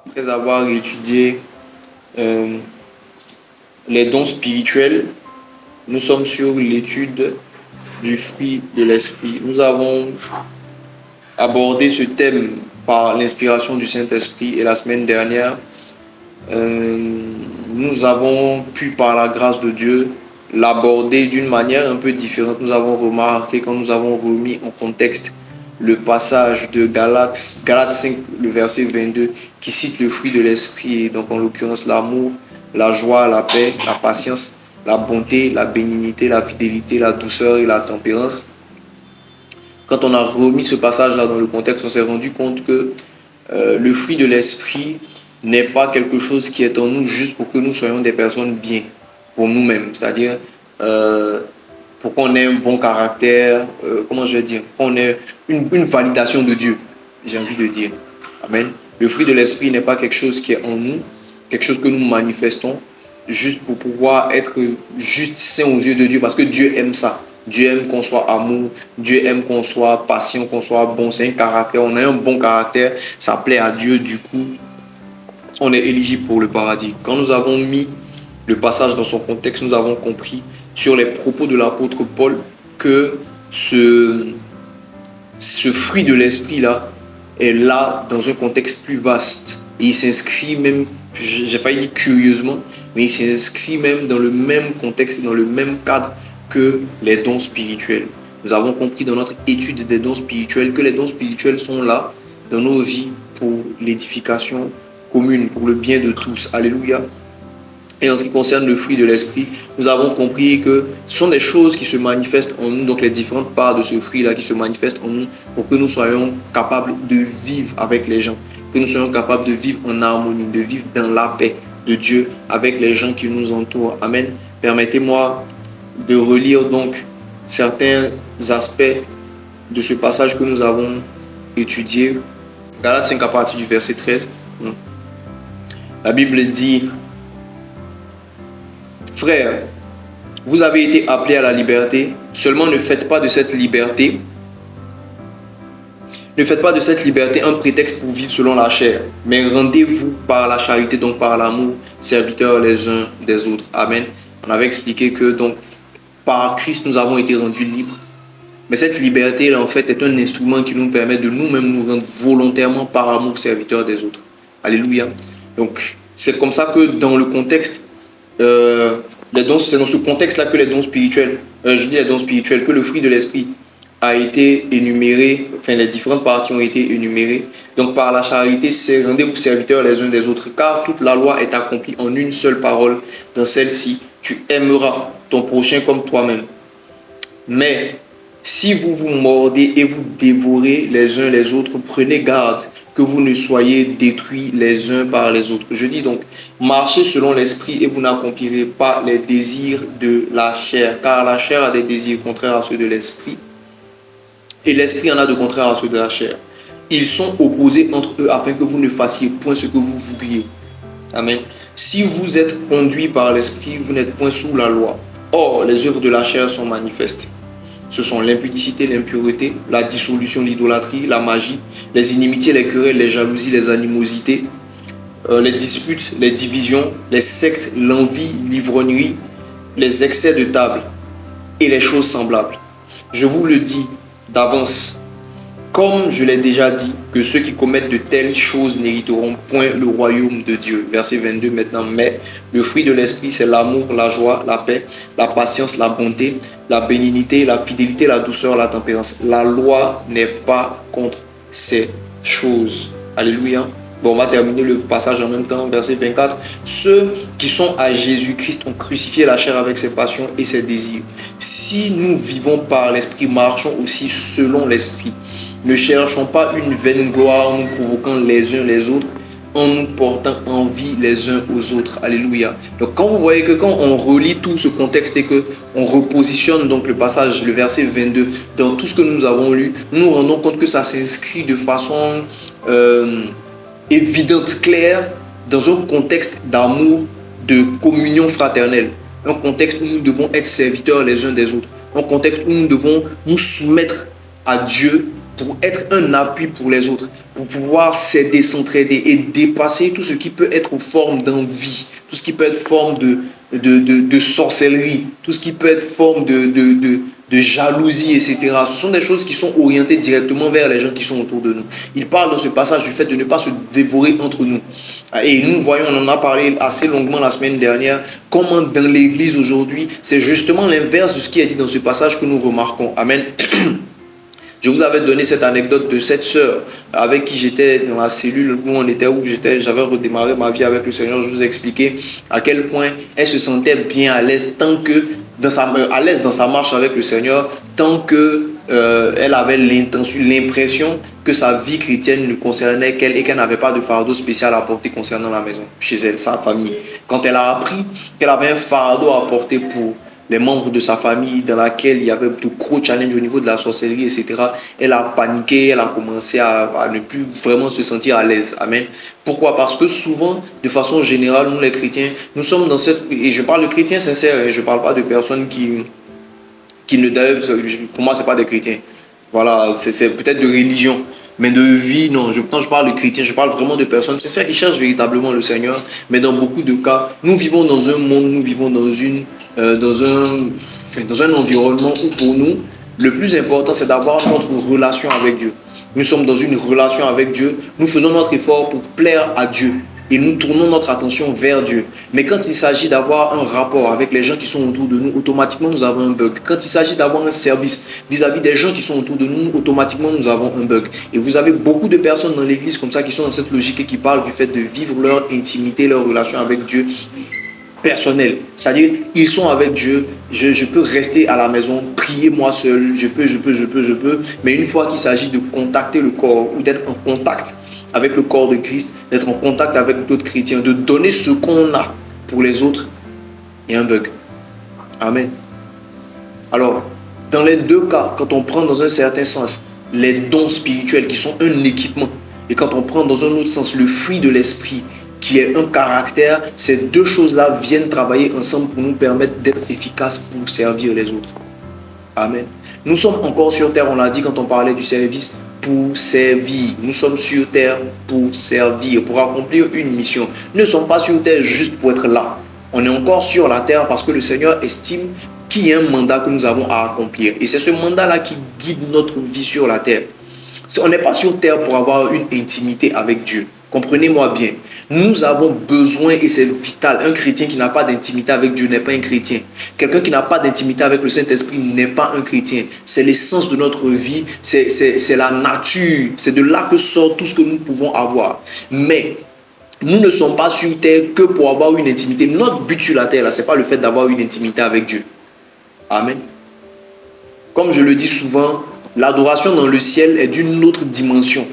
Après avoir étudié euh, les dons spirituels, nous sommes sur l'étude du fruit de l'esprit. Nous avons abordé ce thème par l'inspiration du Saint-Esprit et la semaine dernière, nous avons pu, par la grâce de Dieu, l'aborder d'une manière un peu différente. Nous avons remarqué quand nous avons remis en contexte le passage de Galates 5, le verset 22, qui cite le fruit de l'esprit, donc en l'occurrence l'amour, la joie, la paix, la patience, la bonté, la bénignité, la fidélité, la douceur et la tempérance. Quand on a remis ce passage-là dans le contexte, on s'est rendu compte que le fruit de l'esprit n'est pas quelque chose qui est en nous juste pour que nous soyons des personnes bien pour nous-mêmes. C'est-à-dire pour qu'on ait un bon caractère, comment je vais dire, qu'on ait une validation de Dieu, j'ai envie de dire. Amen. Le fruit de l'esprit n'est pas quelque chose qui est en nous, quelque chose que nous manifestons juste pour pouvoir être juste saint aux yeux de Dieu, parce que Dieu aime ça. Dieu aime qu'on soit amour, Dieu aime qu'on soit patient, qu'on soit bon. C'est un caractère, on a un bon caractère, ça plaît à Dieu, du coup, on est éligible pour le paradis. Quand nous avons mis le passage dans son contexte, nous avons compris sur les propos de l'apôtre Paul que ce fruit de l'esprit-là est là dans un contexte plus vaste. Et il s'inscrit même, j'ai failli dire curieusement, mais il s'inscrit même dans le même contexte, dans le même cadre que les dons spirituels. Nous avons compris dans notre étude des dons spirituels que les dons spirituels sont là dans nos vies pour l'édification commune, pour le bien de tous. Alléluia. Et en ce qui concerne le fruit de l'esprit, nous avons compris que ce sont des choses qui se manifestent en nous, donc les différentes parts de ce fruit-là qui se manifestent en nous pour que nous soyons capables de vivre avec les gens, que nous soyons capables de vivre en harmonie, de vivre dans la paix de Dieu avec les gens qui nous entourent. Amen. Permettez-moi de relire donc certains aspects de ce passage que nous avons étudié. Galates 5 à partir du verset 13. La Bible dit: Frères, vous avez été appelés à la liberté, seulement ne faites pas de cette liberté un prétexte pour vivre selon la chair, mais rendez-vous par la charité, donc par l'amour, serviteurs les uns des autres. Amen. On avait expliqué que donc par Christ nous avons été rendus libres, mais cette liberté là en fait est un instrument qui nous permet de nous-mêmes nous rendre volontairement par amour serviteurs des autres. Alléluia. Donc c'est comme ça que dans le contexte les dons, c'est dans ce contexte-là que les dons spirituels, je dis les dons spirituels, que le fruit de l'esprit a été énuméré, enfin les différentes parties ont été énumérées. Donc par la charité, c'est rendez-vous serviteurs les uns des autres, car toute la loi est accomplie en une seule parole. Dans celle-ci, tu aimeras ton prochain comme toi-même. Mais si vous vous mordez et vous dévorez les uns les autres, prenez garde que vous ne soyez détruits les uns par les autres. Je dis donc, marchez selon l'esprit et vous n'accomplirez pas les désirs de la chair, car la chair a des désirs contraires à ceux de l'esprit et l'esprit en a de contraires à ceux de la chair. Ils sont opposés entre eux afin que vous ne fassiez point ce que vous voudriez. Amen. Si vous êtes conduits par l'esprit, vous n'êtes point sous la loi. Or, les œuvres de la chair sont manifestes. Ce sont l'impudicité, l'impureté, la dissolution, l'idolâtrie, la magie, les inimitiés, les querelles, les jalousies, les animosités, les disputes, les divisions, les sectes, l'envie, l'ivrognerie, les excès de table et les choses semblables. Je vous le dis d'avance, comme je l'ai déjà dit, que ceux qui commettent de telles choses n'hériteront point le royaume de Dieu. Verset 22 maintenant. Mais le fruit de l'esprit, c'est l'amour, la joie, la paix, la patience, la bonté, la bénignité, la fidélité, la douceur, la tempérance. La loi n'est pas contre ces choses. Alléluia. Bon, on va terminer le passage en même temps, verset 24. Ceux qui sont à Jésus-Christ ont crucifié la chair avec ses passions et ses désirs. Si nous vivons par l'esprit, marchons aussi selon l'esprit. Ne cherchons pas une vaine gloire, nous provoquant les uns les autres, en nous portant envie les uns aux autres. Alléluia. Donc quand vous voyez que quand on relit tout ce contexte et que on repositionne donc le passage, le verset 22, dans tout ce que nous avons lu, nous nous rendons compte que ça s'inscrit de façon évidente, claire, dans un contexte d'amour, de communion fraternelle. Un contexte où nous devons être serviteurs les uns des autres. Un contexte où nous devons nous soumettre à Dieu pour être un appui pour les autres, pour pouvoir s'aider, s'entraider et dépasser tout ce qui peut être forme d'envie, tout ce qui peut être forme de sorcellerie, tout ce qui peut être forme de jalousie, etc. Ce sont des choses qui sont orientées directement vers les gens qui sont autour de nous. Il parle dans ce passage du fait de ne pas se dévorer entre nous. Et nous voyons, on en a parlé assez longuement la semaine dernière, comment dans l'église aujourd'hui, c'est justement l'inverse de ce qui est dit dans ce passage que nous remarquons. Amen. Je vous avais donné cette anecdote de cette sœur avec qui j'étais dans la cellule où on était, j'avais redémarré ma vie avec le Seigneur. Je vous ai expliqué à quel point elle se sentait bien à l'aise à l'aise dans sa marche avec le Seigneur, tant que elle avait l'impression que sa vie chrétienne ne concernait qu'elle et qu'elle n'avait pas de fardeau spécial à porter concernant la maison, chez elle, sa famille. Quand elle a appris qu'elle avait un fardeau à porter pour les membres de sa famille dans laquelle il y avait de gros challenges au niveau de la sorcellerie, etc. Elle a paniqué, elle a commencé à ne plus vraiment se sentir à l'aise. Amen. Pourquoi? Parce que souvent, de façon générale, nous les chrétiens, nous sommes dans cette... Et je parle de chrétiens sincères, je ne parle pas de personnes qui ne... Pour moi, ce n'est pas des chrétiens. Voilà, c'est peut-être de religion. Mais de vie, non. Quand je parle de chrétiens, je parle vraiment de personnes sincères qui cherchent véritablement le Seigneur. Mais dans beaucoup de cas, nous vivons dans un monde, nous vivons dans un environnement où pour nous, le plus important, c'est d'avoir notre relation avec Dieu. Nous sommes dans une relation avec Dieu. Nous faisons notre effort pour plaire à Dieu. Et nous tournons notre attention vers Dieu. Mais quand il s'agit d'avoir un rapport avec les gens qui sont autour de nous, automatiquement nous avons un bug. Quand il s'agit d'avoir un service vis-à-vis des gens qui sont autour de nous, automatiquement nous avons un bug. Et vous avez beaucoup de personnes dans l'église comme ça qui sont dans cette logique et qui parlent du fait de vivre leur intimité, leur relation avec Dieu personnel. C'est-à-dire, ils sont avec Dieu, je peux rester à la maison, prier moi seul, je peux. Mais une fois qu'il s'agit de contacter le corps ou d'être en contact avec le corps de Christ, d'être en contact avec d'autres chrétiens, de donner ce qu'on a pour les autres, il y a un bug. Amen. Alors, dans les deux cas, quand on prend dans un certain sens les dons spirituels qui sont un équipement, et quand on prend dans un autre sens le fruit de l'esprit, qui est un caractère, ces deux choses-là viennent travailler ensemble pour nous permettre d'être efficaces pour servir les autres. Amen. Nous sommes encore sur terre, on l'a dit quand on parlait du service, pour servir. Nous sommes sur terre pour servir, pour accomplir une mission. Nous ne sommes pas sur terre juste pour être là. On est encore sur la terre parce que le Seigneur estime qu'il y a un mandat que nous avons à accomplir. Et c'est ce mandat-là qui guide notre vie sur la terre. On n'est pas sur terre pour avoir une intimité avec Dieu. Comprenez-moi bien. Nous avons besoin, et c'est vital, un chrétien qui n'a pas d'intimité avec Dieu n'est pas un chrétien. Quelqu'un qui n'a pas d'intimité avec le Saint-Esprit n'est pas un chrétien. C'est l'essence de notre vie, c'est la nature, c'est de là que sort tout ce que nous pouvons avoir. Mais nous ne sommes pas sur terre que pour avoir une intimité. Notre but sur la terre, ce n'est pas le fait d'avoir une intimité avec Dieu. Amen. Comme je le dis souvent, l'adoration dans le ciel est d'une autre dimension.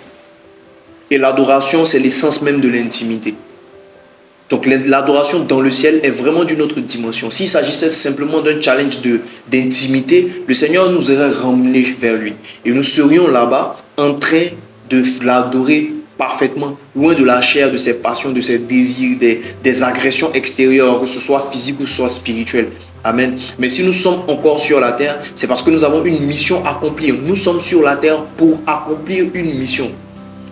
Et l'adoration, c'est l'essence même de l'intimité. Donc l'adoration dans le ciel est vraiment d'une autre dimension. S'il s'agissait simplement d'un challenge d'intimité, le Seigneur nous aurait ramené vers lui. Et nous serions là-bas en train de l'adorer parfaitement, loin de la chair, de ses passions, de ses désirs, des agressions extérieures, que ce soit physique ou que ce soit spirituel. Amen. Mais si nous sommes encore sur la terre, c'est parce que nous avons une mission à accomplir. Nous sommes sur la terre pour accomplir une mission.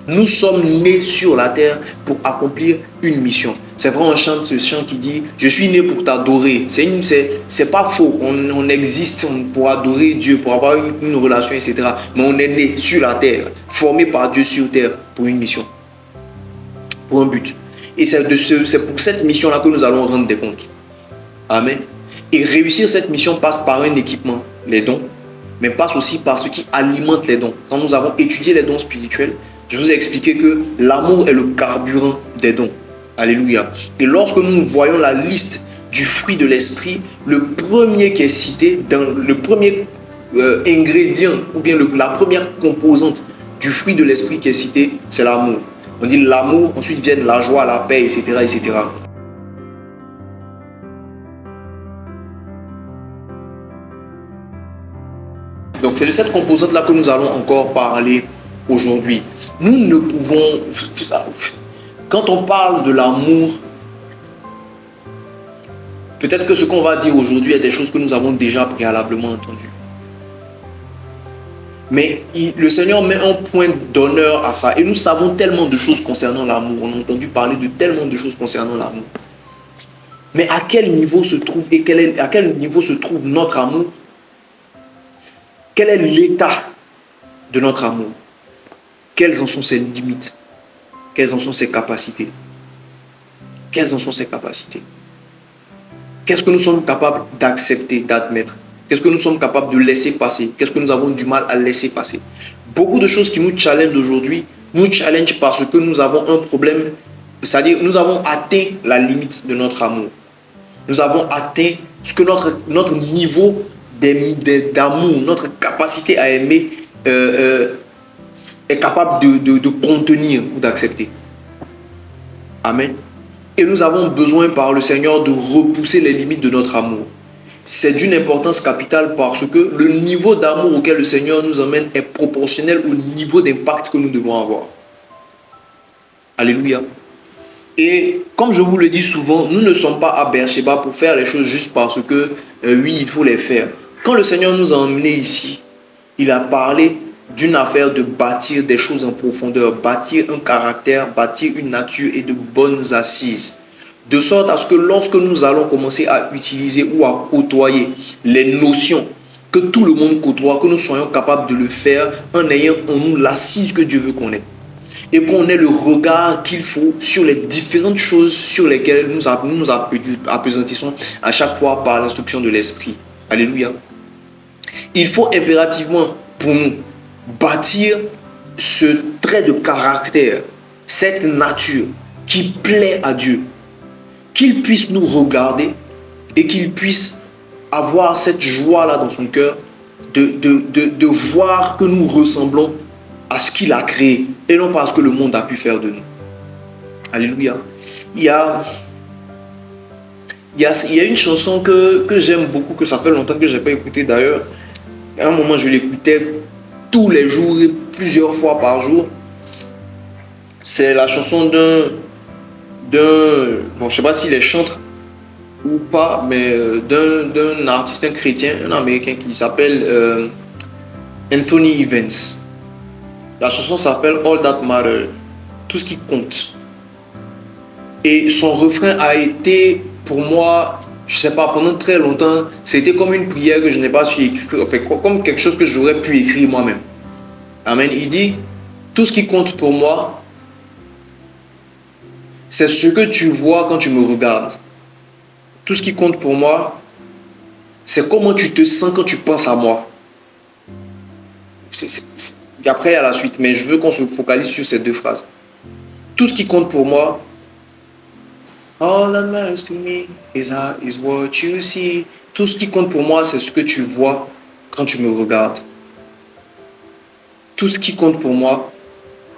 Nous sommes nés sur la terre pour accomplir une mission. C'est vrai, on chante ce chant qui dit « Je suis né pour t'adorer ». C'est pas faux. On existe pour adorer Dieu, pour avoir une relation, etc. Mais on est né sur la terre, formé par Dieu sur terre pour une mission, pour un but. Et c'est pour cette mission-là que nous allons rendre des comptes. Amen. Et réussir cette mission passe par un équipement, les dons, mais passe aussi par ce qui alimente les dons. Quand nous avons étudié les dons spirituels, je vous ai expliqué que l'amour est le carburant des dons. Alléluia. Et lorsque nous voyons la liste du fruit de l'esprit, le premier qui est cité, dans le premier ingrédient, ou bien la première composante du fruit de l'esprit qui est cité, c'est l'amour. On dit l'amour, ensuite viennent la joie, la paix, etc., etc. Donc c'est de cette composante-là que nous allons encore parler aujourd'hui. Nous ne pouvons... Quand on parle de l'amour, peut-être que ce qu'on va dire aujourd'hui est des choses que nous avons déjà préalablement entendues. Mais le Seigneur met un point d'honneur à ça. Et nous savons tellement de choses concernant l'amour. On a entendu parler de tellement de choses concernant l'amour. Mais à quel niveau se trouve à quel niveau se trouve notre amour? Quel est l'état de notre amour? Quelles en sont ses limites? Quelles en sont ses capacités? Quelles en sont ses capacités? Qu'est-ce que nous sommes capables d'accepter, d'admettre? Qu'est-ce que nous sommes capables de laisser passer? Qu'est-ce que nous avons du mal à laisser passer? Beaucoup de choses qui nous challengent aujourd'hui, nous challengent parce que nous avons un problème, c'est-à-dire nous avons atteint la limite de notre amour. Nous avons atteint ce que notre niveau d'amour, notre capacité à aimer est capable de contenir ou d'accepter. Amen. Et nous avons besoin par le Seigneur de repousser les limites de notre amour. C'est d'une importance capitale parce que le niveau d'amour auquel le Seigneur nous emmène est proportionnel au niveau d'impact que nous devons avoir. Alléluia. Et comme je vous le dis souvent, nous ne sommes pas à Beersheba pour faire les choses juste parce que, oui, il faut les faire. Quand le Seigneur nous a emmenés ici, il a parlé d'une affaire de bâtir des choses en profondeur, bâtir un caractère, bâtir une nature et de bonnes assises. De sorte à ce que lorsque nous allons commencer à utiliser ou à côtoyer les notions que tout le monde côtoie, que nous soyons capables de le faire en ayant en nous l'assise que Dieu veut qu'on ait. Et qu'on ait le regard qu'il faut sur les différentes choses sur lesquelles nous nous appesantissons à chaque fois par l'instruction de l'Esprit. Alléluia. Il faut impérativement pour nous bâtir ce trait de caractère, cette nature qui plaît à Dieu, qu'il puisse nous regarder et qu'il puisse avoir cette joie-là dans son cœur de voir que nous ressemblons à ce qu'il a créé et non pas à ce que le monde a pu faire de nous. Alléluia. Il y a une chanson que j'aime beaucoup, que ça fait longtemps que je n'ai pas écouté d'ailleurs. À un moment, je l'écoutais tous les jours et plusieurs fois par jour. C'est la chanson bon, je ne sais pas s'il est chanteur ou pas, mais d'un artiste, un chrétien, un américain qui s'appelle Anthony Evans. La chanson s'appelle All That Matters, tout ce qui compte. Et son refrain a été, pour moi, je ne sais pas, pendant très longtemps, c'était comme une prière que je n'ai pas su écrire, enfin, comme quelque chose que j'aurais pu écrire moi-même. Amen. Il dit, tout ce qui compte pour moi, c'est ce que tu vois quand tu me regardes. Tout ce qui compte pour moi, c'est comment tu te sens quand tu penses à moi. Et après, il y a la suite, mais je veux qu'on se focalise sur ces deux phrases. Tout ce qui compte pour moi, all that matters to me is what you see. Tout ce qui compte pour moi, c'est ce que tu vois quand tu me regardes. Tout ce qui compte pour moi,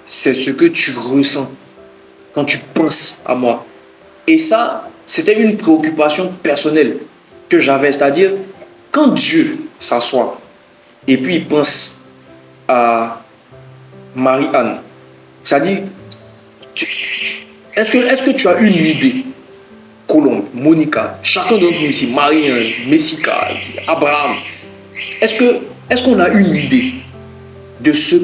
c'est ce que tu ressens quand tu penses à moi. Et ça, c'était une préoccupation personnelle que j'avais. C'est-à-dire, quand Dieu s'assoit et puis il pense à Marie-Anne, c'est-à-dire, est-ce que tu as une idée? Colombe, Monica, chacun d'entre nous ici, Marie-Ange, Messica, Abraham, est-ce qu'on a une idée de ce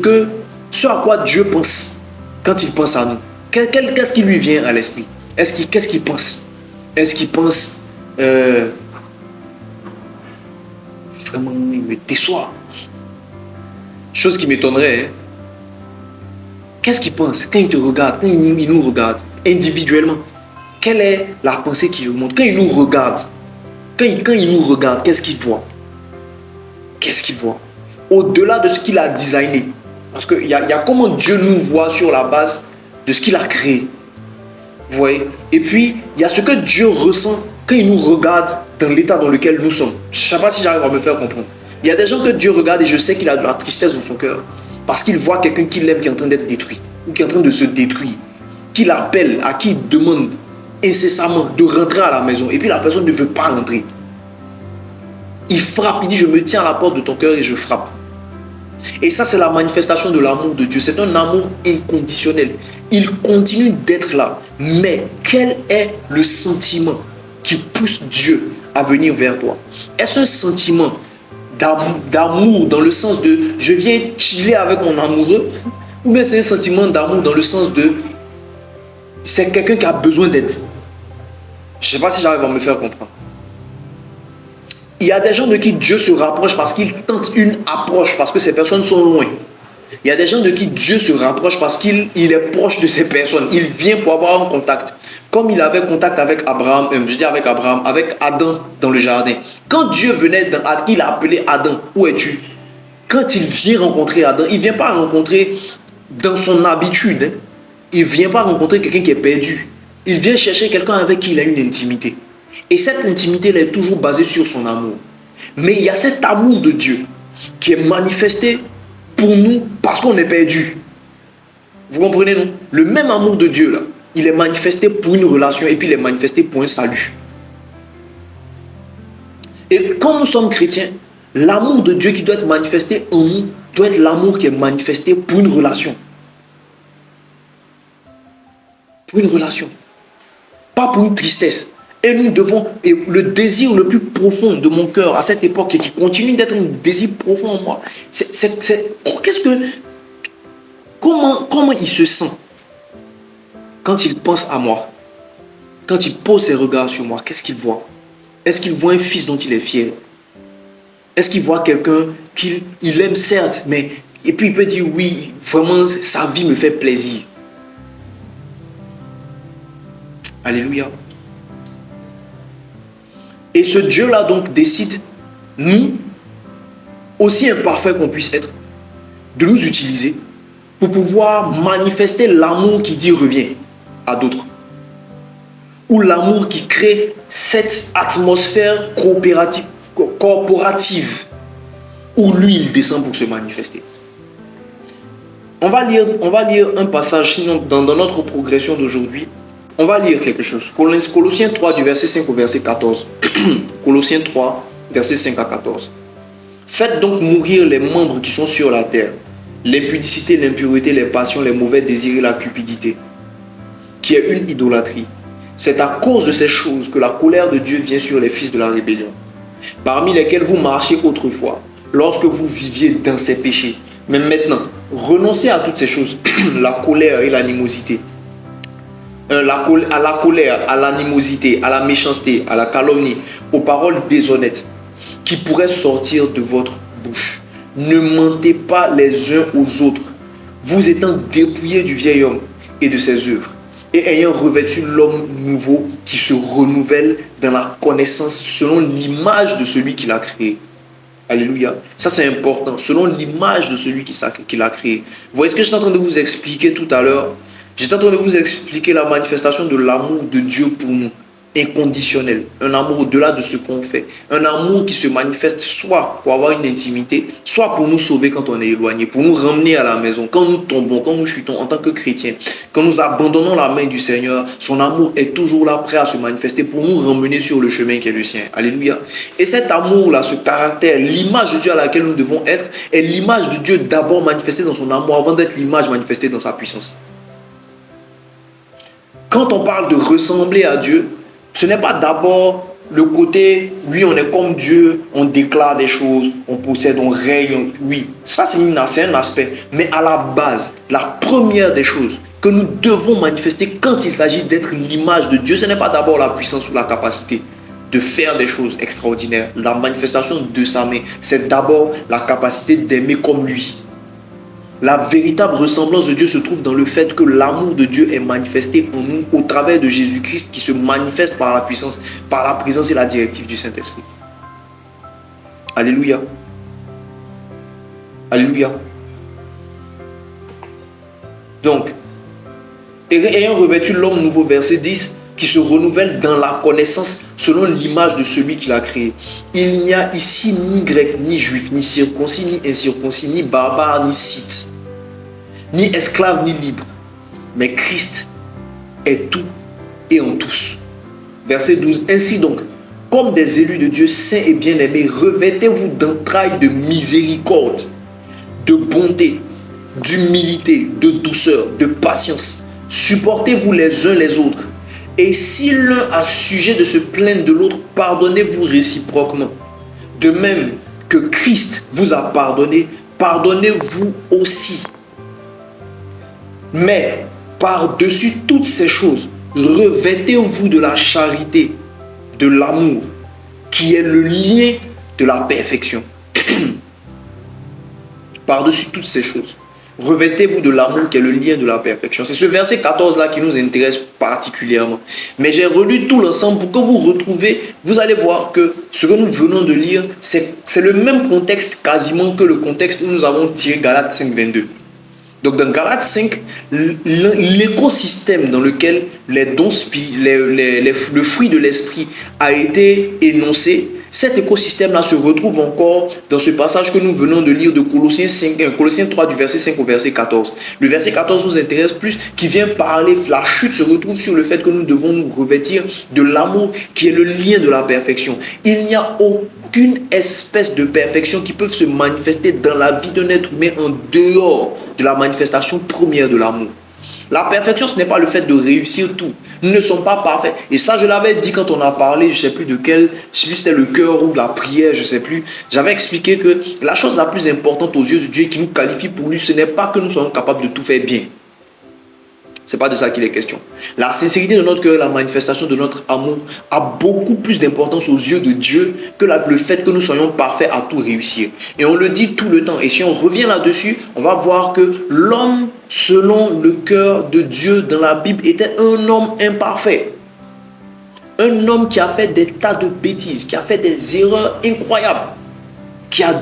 à quoi Dieu pense quand il pense à nous? Qu'est-ce qui lui vient à l'esprit? Qu'est-ce qu'il pense? Est-ce qu'il pense vraiment, il me déçoit? Chose qui m'étonnerait. Hein? Qu'est-ce qu'il pense quand il te regarde, quand il nous regarde individuellement? Quelle est la pensée qu'il remonte quand il nous regarde? Quand il nous regarde, qu'est-ce qu'il voit? Qu'est-ce qu'il voit? Au-delà de ce qu'il a designé. Parce qu'il y a comment Dieu nous voit sur la base de ce qu'il a créé. Vous voyez? Et puis, il y a ce que Dieu ressent quand il nous regarde dans l'état dans lequel nous sommes. Je ne sais pas si j'arrive à me faire comprendre. Il y a des gens que Dieu regarde et je sais qu'il a de la tristesse dans son cœur. Parce qu'il voit quelqu'un qu'il aime qui est en train d'être détruit. Ou qui est en train de se détruire. Qu'il appelle, à qui il demande incessamment de rentrer à la maison. Et puis la personne ne veut pas rentrer. Il frappe, il dit, je me tiens à la porte de ton cœur et je frappe. Et ça, c'est la manifestation de l'amour de Dieu. C'est un amour inconditionnel. Il continue d'être là. Mais quel est le sentiment qui pousse Dieu à venir vers toi? Est-ce un sentiment d'amour dans le sens de je viens chiller avec mon amoureux, ou bien c'est un sentiment d'amour dans le sens de c'est quelqu'un qui a besoin d'aide. Je ne sais pas si j'arrive à me faire comprendre. Il y a des gens de qui Dieu se rapproche parce qu'il tente une approche, parce que ces personnes sont loin. Il y a des gens de qui Dieu se rapproche parce qu'il est proche de ces personnes. Il vient pour avoir un contact. Comme il avait contact avec Abraham, avec Adam dans le jardin. Quand Dieu venait, il a appelé Adam. Où es-tu? Quand il vient rencontrer Adam, il ne vient pas rencontrer dans son habitude. Hein. Il ne vient pas rencontrer quelqu'un qui est perdu. Il vient chercher quelqu'un avec qui il a une intimité. Et cette intimité, elle est toujours basée sur son amour. Mais il y a cet amour de Dieu qui est manifesté pour nous parce qu'on est perdu. Vous comprenez, non? Le même amour de Dieu, là, il est manifesté pour une relation et puis il est manifesté pour un salut. Et quand nous sommes chrétiens, l'amour de Dieu qui doit être manifesté en nous doit être l'amour qui est manifesté pour une relation. Pour une relation. Pas pour une tristesse. Et nous devons, et le désir le plus profond de mon cœur à cette époque et qui continue d'être un désir profond en moi, comment il se sent quand il pense à moi, quand il pose ses regards sur moi, qu'est-ce qu'il voit? Est-ce qu'il voit un fils dont il est fier? Est-ce qu'il voit quelqu'un qu'il aime certes, mais et puis il peut dire oui, vraiment sa vie me fait plaisir. Alléluia. Et ce Dieu-là donc décide, nous, aussi imparfaits qu'on puisse être, de nous utiliser pour pouvoir manifester l'amour qui dit reviens à d'autres. Ou l'amour qui crée cette atmosphère corporative où lui, il descend pour se manifester. On va lire un passage, sinon dans notre progression d'aujourd'hui, on va lire quelque chose. Colossiens 3 du verset 5 au verset 14. Colossiens 3, verset 5 à 14. Faites donc mourir les membres qui sont sur la terre. L'impudicité, l'impureté, les passions, les mauvais désirs et la cupidité, qui est une idolâtrie. C'est à cause de ces choses que la colère de Dieu vient sur les fils de la rébellion, parmi lesquels vous marchiez autrefois, lorsque vous viviez dans ces péchés. Mais maintenant, renoncez à toutes ces choses, la colère et l'animosité. À la colère, à l'animosité, à la méchanceté, à la calomnie, aux paroles déshonnêtes qui pourraient sortir de votre bouche. Ne mentez pas les uns aux autres, vous étant dépouillés du vieil homme et de ses œuvres, et ayant revêtu l'homme nouveau qui se renouvelle dans la connaissance selon l'image de celui qui l'a créé. Alléluia. Ça c'est important, selon l'image de celui qui l'a créé. Vous voyez ce que j'étais en train de vous expliquer tout à l'heure? J'étais en train de vous expliquer la manifestation de l'amour de Dieu pour nous, inconditionnel, un amour au-delà de ce qu'on fait, un amour qui se manifeste soit pour avoir une intimité, soit pour nous sauver quand on est éloigné, pour nous ramener à la maison, quand nous tombons, quand nous chutons en tant que chrétiens, quand nous abandonnons la main du Seigneur, son amour est toujours là, prêt à se manifester pour nous ramener sur le chemin qui est le sien. Alléluia. Et cet amour-là, ce caractère, l'image de Dieu à laquelle nous devons être, est l'image de Dieu d'abord manifestée dans son amour avant d'être l'image manifestée dans sa puissance. Quand on parle de ressembler à Dieu, ce n'est pas d'abord le côté, oui, on est comme Dieu, on déclare des choses, on possède, on règne. Oui, ça c'est un aspect. Mais à la base, la première des choses que nous devons manifester quand il s'agit d'être l'image de Dieu, ce n'est pas d'abord la puissance ou la capacité de faire des choses extraordinaires. La manifestation de sa main, c'est d'abord la capacité d'aimer comme lui. La véritable ressemblance de Dieu se trouve dans le fait que l'amour de Dieu est manifesté en nous au travers de Jésus-Christ qui se manifeste par la puissance, par la présence et la directive du Saint-Esprit. Alléluia. Alléluia. Donc, ayant revêtu l'homme nouveau, verset 10, qui se renouvelle dans la connaissance selon l'image de celui qui l'a créé. Il n'y a ici ni grec, ni juif, ni circoncis, ni incirconcis, ni barbare, ni scythe, ni esclave, ni libre. Mais Christ est tout et en tous. Verset 12. Ainsi donc, comme des élus de Dieu saints et bien-aimés, revêtez-vous d'entrailles de miséricorde, de bonté, d'humilité, de douceur, de patience. Supportez-vous les uns les autres. Et si l'un a sujet de se plaindre de l'autre, pardonnez-vous réciproquement. De même que Christ vous a pardonné, pardonnez-vous aussi. Mais par-dessus toutes ces choses, revêtez-vous de la charité, de l'amour, qui est le lien de la perfection. Par-dessus toutes ces choses, revêtez-vous de l'amour qui est le lien de la perfection. C'est ce verset 14-là qui nous intéresse particulièrement. Mais j'ai relu tout l'ensemble pour que vous retrouvez, vous allez voir que ce que nous venons de lire, c'est le même contexte quasiment que le contexte où nous avons tiré Galates 5, 22. Donc dans Galates 5, l'écosystème dans lequel les dons, le fruit de l'esprit a été énoncé, cet écosystème-là se retrouve encore dans ce passage que nous venons de lire de Colossiens 3 du verset 5 au verset 14. Le verset 14 nous intéresse plus, qui vient parler, la chute se retrouve sur le fait que nous devons nous revêtir de l'amour qui est le lien de la perfection. Il n'y a aucune espèce de perfection qui peut se manifester dans la vie d'un être humain en dehors de la manifestation première de l'amour. La perfection, ce n'est pas le fait de réussir tout. Nous ne sommes pas parfaits. Et ça, je l'avais dit quand on a parlé, je ne sais plus de quel, je sais plus si c'était le cœur ou la prière, je ne sais plus. J'avais expliqué que la chose la plus importante aux yeux de Dieu qui nous qualifie pour lui, ce n'est pas que nous soyons capables de tout faire bien. Ce n'est pas de ça qu'il est question. La sincérité de notre cœur, la manifestation de notre amour a beaucoup plus d'importance aux yeux de Dieu que le fait que nous soyons parfaits à tout réussir. Et on le dit tout le temps. Et si on revient là-dessus, on va voir que l'homme, selon le cœur de Dieu dans la Bible, était un homme imparfait. Un homme qui a fait des tas de bêtises, qui a fait des erreurs incroyables, qui a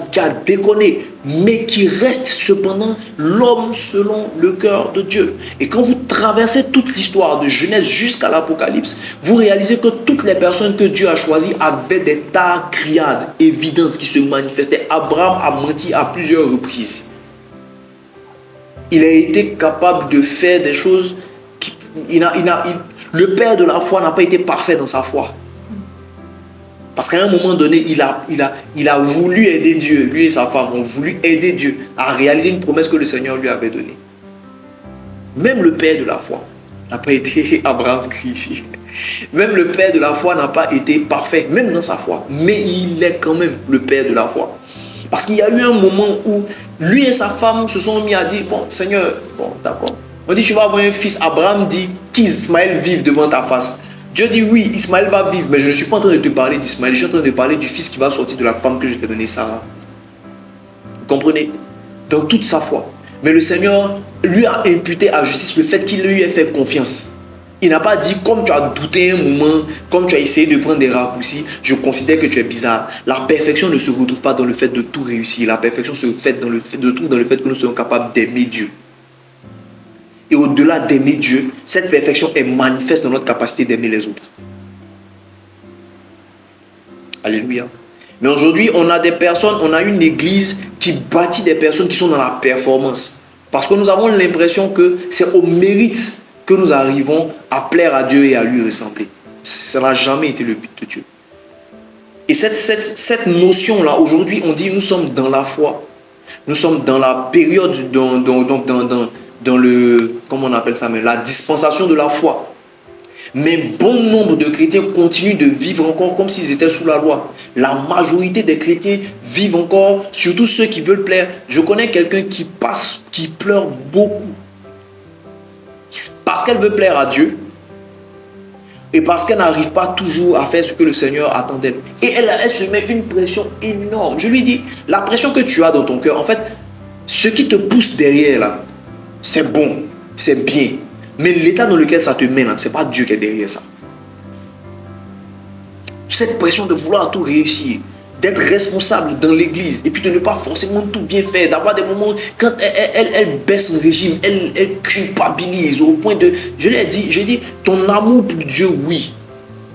déconné, mais qui reste cependant l'homme selon le cœur de Dieu. Et quand vous traversez toute l'histoire de Genèse jusqu'à l'Apocalypse, vous réalisez que toutes les personnes que Dieu a choisies avaient des tas criades évidentes qui se manifestaient. Abraham a menti à plusieurs reprises. Il a été capable de faire des choses le père de la foi n'a pas été parfait dans sa foi. Parce qu'à un moment donné, il a voulu aider Dieu. Lui et sa femme ont voulu aider Dieu à réaliser une promesse que le Seigneur lui avait donnée. Même le père de la foi n'a pas été Abraham ici. Même le père de la foi n'a pas été parfait, même dans sa foi. Mais il est quand même le père de la foi. Parce qu'il y a eu un moment où lui et sa femme se sont mis à dire, bon Seigneur, bon d'accord. On dit, tu vas avoir un fils. Abraham dit, qu'Ismaël vive devant ta face. Dieu dit, oui, Ismaël va vivre, mais je ne suis pas en train de te parler d'Ismaël. Je suis en train de parler du fils qui va sortir de la femme que je t'ai donnée, Sarah. Vous comprenez? Dans toute sa foi. Mais le Seigneur lui a imputé à justice le fait qu'il lui ait fait confiance. Il n'a pas dit, comme tu as douté un moment, comme tu as essayé de prendre des raccourcis, je considère que tu es bizarre. La perfection ne se retrouve pas dans le fait de tout réussir. La perfection se retrouve dans le fait que nous soyons capables d'aimer Dieu. Et au-delà d'aimer Dieu, cette perfection est manifeste dans notre capacité d'aimer les autres. Alléluia. Mais aujourd'hui, on a des personnes, on a une église qui bâtit des personnes qui sont dans la performance. Parce que nous avons l'impression que c'est au mérite que nous arrivons à plaire à Dieu et à lui ressembler. Ça n'a jamais été le but de Dieu. Et cette notion-là, aujourd'hui, on dit nous sommes dans la foi. Nous sommes dans la période, dans le, comment on appelle ça, mais la dispensation de la foi. Mais bon nombre de chrétiens continuent de vivre encore comme s'ils étaient sous la loi. La majorité des chrétiens vivent encore, surtout ceux qui veulent plaire. Je connais quelqu'un qui pleure beaucoup. Parce qu'elle veut plaire à Dieu. Et parce qu'elle n'arrive pas toujours à faire ce que le Seigneur attend d'elle. Et elle se met une pression énorme. Je lui dis, la pression que tu as dans ton cœur, en fait, ce qui te pousse derrière là, c'est bon, c'est bien. Mais l'état dans lequel ça te met là, c'est pas Dieu qui est derrière ça. Cette pression de vouloir tout réussir, d'être responsable dans l'église et puis de ne pas forcément tout bien faire, d'avoir des moments quand elle baisse le régime, elle culpabilise au point de, je l'ai dit, j'ai dit, ton amour pour Dieu, oui.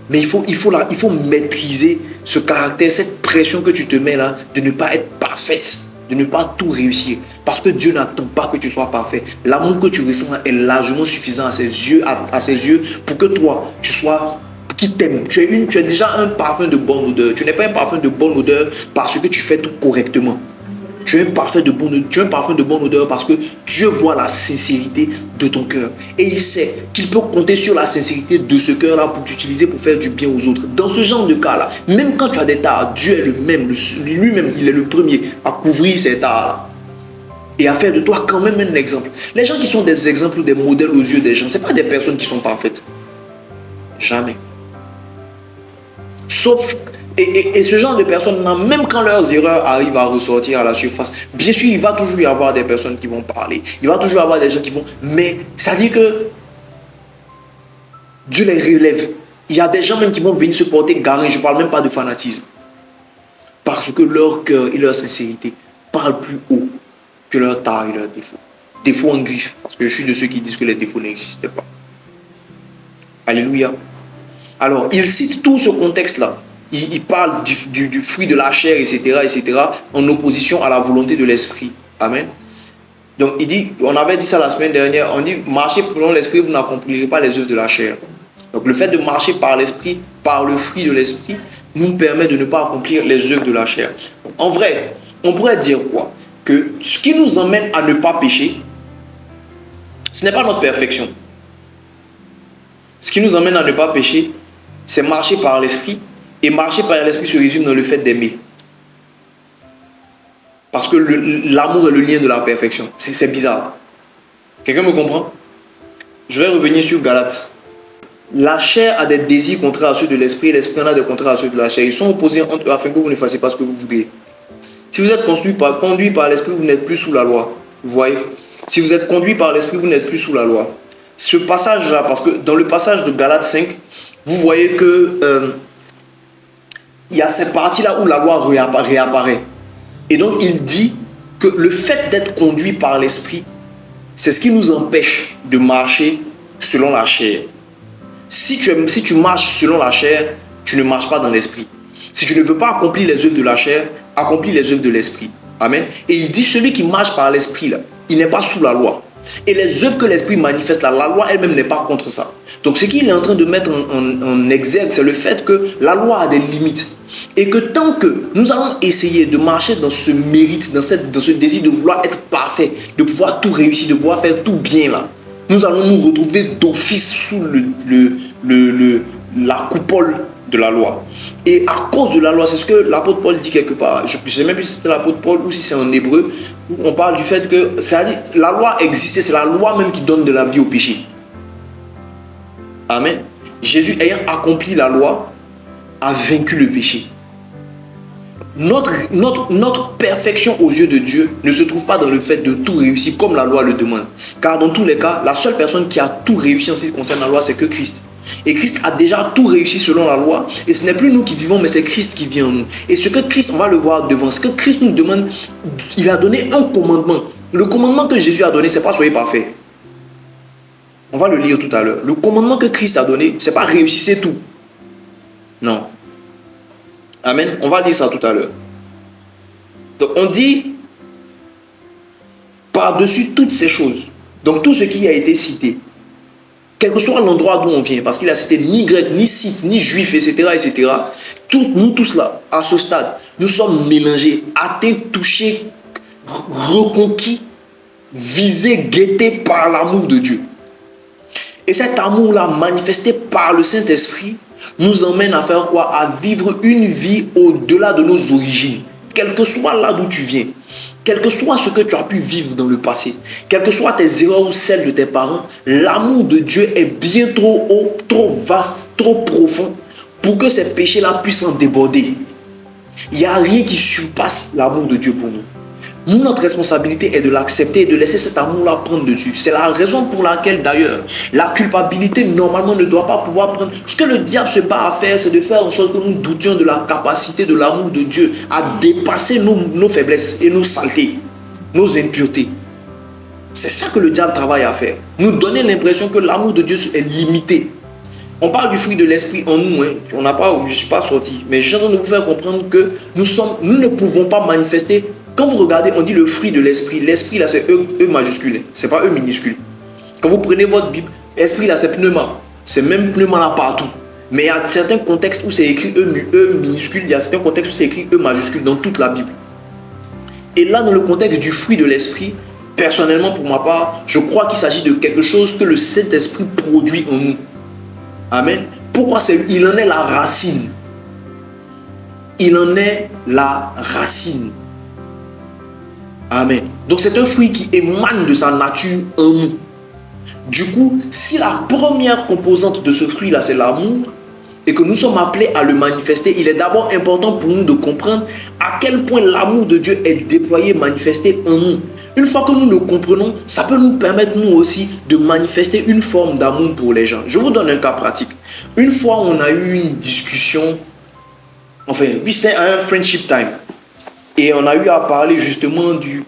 Mais il faut maîtriser ce caractère, cette pression que tu te mets là, de ne pas être parfaite. De ne pas tout réussir. Parce que Dieu n'attend pas que tu sois parfait. L'amour que tu ressens est largement suffisant à ses yeux pour que toi, tu sois, qui t'aime. Tu es déjà un parfum de bonne odeur. Tu n'es pas un parfum de bonne odeur parce que tu fais tout correctement. tu as un parfum de bonne odeur parce que Dieu voit la sincérité de ton cœur. Et il sait qu'il peut compter sur la sincérité de ce cœur-là pour t'utiliser pour faire du bien aux autres. Dans ce genre de cas-là, même quand tu as des tares, Dieu est le même, lui-même, il est le premier à couvrir ces tares-là. Et à faire de toi quand même un exemple. Les gens qui sont des exemples ou des modèles aux yeux des gens, ce n'est pas des personnes qui sont parfaites. Jamais. Sauf, et ce genre de personnes, même quand leurs erreurs arrivent à ressortir à la surface, bien sûr, il va toujours y avoir des personnes qui vont parler. Il va toujours y avoir des gens qui vont... Mais ça dit que Dieu les relève. Il y a des gens même qui vont venir se porter garant. Je ne parle même pas de fanatisme. Parce que leur cœur et leur sincérité parlent plus haut que leur tare et leurs défauts. Défauts en griffe. Parce que je suis de ceux qui disent que les défauts n'existaient pas. Alléluia. Alors, il cite tout ce contexte-là. Il parle du fruit de la chair, etc., en opposition à la volonté de l'esprit. Amen. Donc, il dit, on avait dit ça la semaine dernière, on dit, marchez selon l'esprit, vous n'accomplirez pas les œuvres de la chair. Donc, le fait de marcher par l'esprit, par le fruit de l'esprit, nous permet de ne pas accomplir les œuvres de la chair. En vrai, on pourrait dire quoi? Que ce qui nous emmène à ne pas pécher, ce n'est pas notre perfection. Ce qui nous emmène à ne pas pécher, c'est marcher par l'esprit. Et marcher par l'esprit se résume dans le fait d'aimer. Parce que l'amour est le lien de la perfection. C'est bizarre. Quelqu'un me comprend? Je vais revenir sur Galates. La chair a des désirs contraires à ceux de l'esprit et l'esprit en a des contraires à ceux de la chair. Ils sont opposés entre eux afin que vous ne fassiez pas ce que vous voulez. Si vous êtes conduit par l'esprit, vous n'êtes plus sous la loi. Vous voyez? Si vous êtes conduit par l'esprit, vous n'êtes plus sous la loi. Ce passage-là, parce que dans le passage de Galates 5, vous voyez que il y a cette partie-là où la loi réapparaît. Et donc, il dit que le fait d'être conduit par l'esprit, c'est ce qui nous empêche de marcher selon la chair. Si tu marches selon la chair, tu ne marches pas dans l'esprit. Si tu ne veux pas accomplir les œuvres de la chair, accomplis les œuvres de l'esprit. Amen. Et il dit, celui qui marche par l'esprit, là, il n'est pas sous la loi. Et les œuvres que l'esprit manifeste, là, la loi elle-même n'est pas contre ça. Donc ce qu'il est en train de mettre en exergue, c'est le fait que la loi a des limites. Et que tant que nous allons essayer de marcher dans ce mérite, dans ce désir de vouloir être parfait, de pouvoir tout réussir, de pouvoir faire tout bien là, nous allons nous retrouver d'office sous la coupole de la loi. Et à cause de la loi, c'est ce que l'apôtre Paul dit quelque part. Je ne sais même plus si c'est l'apôtre Paul ou si c'est en hébreu, où on parle du fait que la loi existait, c'est la loi même qui donne de la vie au péché. Amen. Jésus ayant accompli la loi, a vaincu le péché. Notre perfection aux yeux de Dieu ne se trouve pas dans le fait de tout réussir comme la loi le demande. Car dans tous les cas, la seule personne qui a tout réussi en ce qui concerne la loi, c'est que Christ. Et Christ a déjà tout réussi selon la loi. Et ce n'est plus nous qui vivons, mais c'est Christ qui vit en nous. Et ce que Christ, on va le voir devant, ce que Christ nous demande, il a donné un commandement. Le commandement que Jésus a donné, ce n'est pas soyez parfait. On va le lire tout à l'heure. Le commandement que Christ a donné, ce n'est pas réussissez tout. Non. Amen. On va lire ça tout à l'heure. Donc on dit, par-dessus toutes ces choses, donc tout ce qui a été cité, quel que soit l'endroit d'où on vient, parce qu'il a cité ni grec, ni scythe, ni juif, etc. Nous tous là, à ce stade, nous sommes mélangés, atteints, touchés, reconquis, visés, guettés par l'amour de Dieu. Et cet amour-là, manifesté par le Saint-Esprit, nous emmène à faire quoi? À vivre une vie au-delà de nos origines. Quel que soit là d'où tu viens, quel que soit ce que tu as pu vivre dans le passé, quelles que soient tes erreurs ou celles de tes parents, l'amour de Dieu est bien trop haut, trop vaste, trop profond pour que ces péchés-là puissent en déborder. Il n'y a rien qui surpasse l'amour de Dieu pour nous. Notre responsabilité est de l'accepter et de laisser cet amour-là prendre dessus. C'est la raison pour laquelle, d'ailleurs, la culpabilité, normalement, ne doit pas pouvoir prendre... Ce que le diable se bat à faire, c'est de faire en sorte que nous doutions de la capacité de l'amour de Dieu à dépasser nos faiblesses et nos saletés, nos impuretés. C'est ça que le diable travaille à faire. Nous donner l'impression que l'amour de Dieu est limité. On parle du fruit de l'esprit en nous. Hein. Je ne suis pas sorti. Mais je suis en train de vous faire comprendre que nous ne pouvons pas manifester... Quand vous regardez, on dit le fruit de l'esprit. L'esprit là, c'est E majuscule. Ce n'est pas E minuscule. Quand vous prenez votre Bible, esprit là, c'est pneuma. C'est même pneuma là partout. Mais il y a certains contextes où c'est écrit E minuscule. Il y a certains contextes où c'est écrit E majuscule dans toute la Bible. Et là, dans le contexte du fruit de l'esprit, personnellement, pour ma part, je crois qu'il s'agit de quelque chose que le Saint-Esprit produit en nous. Amen. Pourquoi il en est la racine. Il en est la racine. Amen. Donc c'est un fruit qui émane de sa nature en nous. Du coup, si la première composante de ce fruit-là, c'est l'amour, et que nous sommes appelés à le manifester, il est d'abord important pour nous de comprendre à quel point l'amour de Dieu est déployé, manifesté en nous. Une fois que nous le comprenons, ça peut nous permettre nous aussi de manifester une forme d'amour pour les gens. Je vous donne un cas pratique. Une fois, on a eu une discussion, enfin, oui, c'était un friendship time. Et on a eu à parler justement du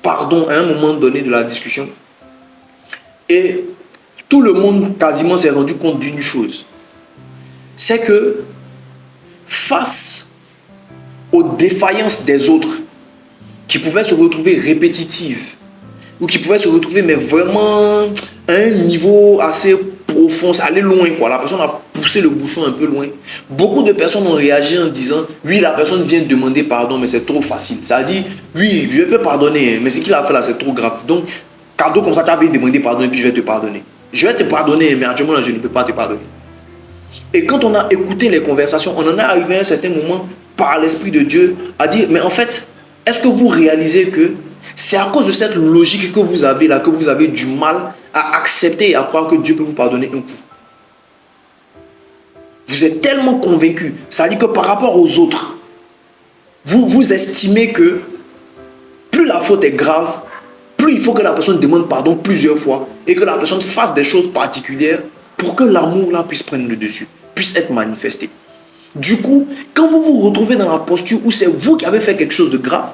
pardon à un moment donné de la discussion. Et tout le monde quasiment s'est rendu compte d'une chose. C'est que face aux défaillances des autres qui pouvaient se retrouver répétitives ou qui pouvaient se retrouver mais vraiment à un niveau assez profond, c'est aller loin quoi. La personne a poussé le bouchon un peu loin. Beaucoup de personnes ont réagi en disant oui, la personne vient demander pardon mais c'est trop facile. Ça dit oui, je peux pardonner mais ce qu'il a fait là c'est trop grave. Donc cadeau comme ça tu avais demandé pardon et puis je vais te pardonner. Je vais te pardonner mais actuellement là, je ne peux pas te pardonner. Et quand on a écouté les conversations, on en est arrivé à un certain moment par l'Esprit de Dieu à dire, mais en fait, est-ce que vous réalisez que c'est à cause de cette logique que vous avez là, que vous avez du mal à accepter et à croire que Dieu peut vous pardonner un coup? Vous êtes tellement convaincu, ça veut dire que par rapport aux autres, vous estimez que plus la faute est grave, plus il faut que la personne demande pardon plusieurs fois et que la personne fasse des choses particulières pour que l'amour là puisse prendre le dessus, puisse être manifesté. Du coup, quand vous vous retrouvez dans la posture où c'est vous qui avez fait quelque chose de grave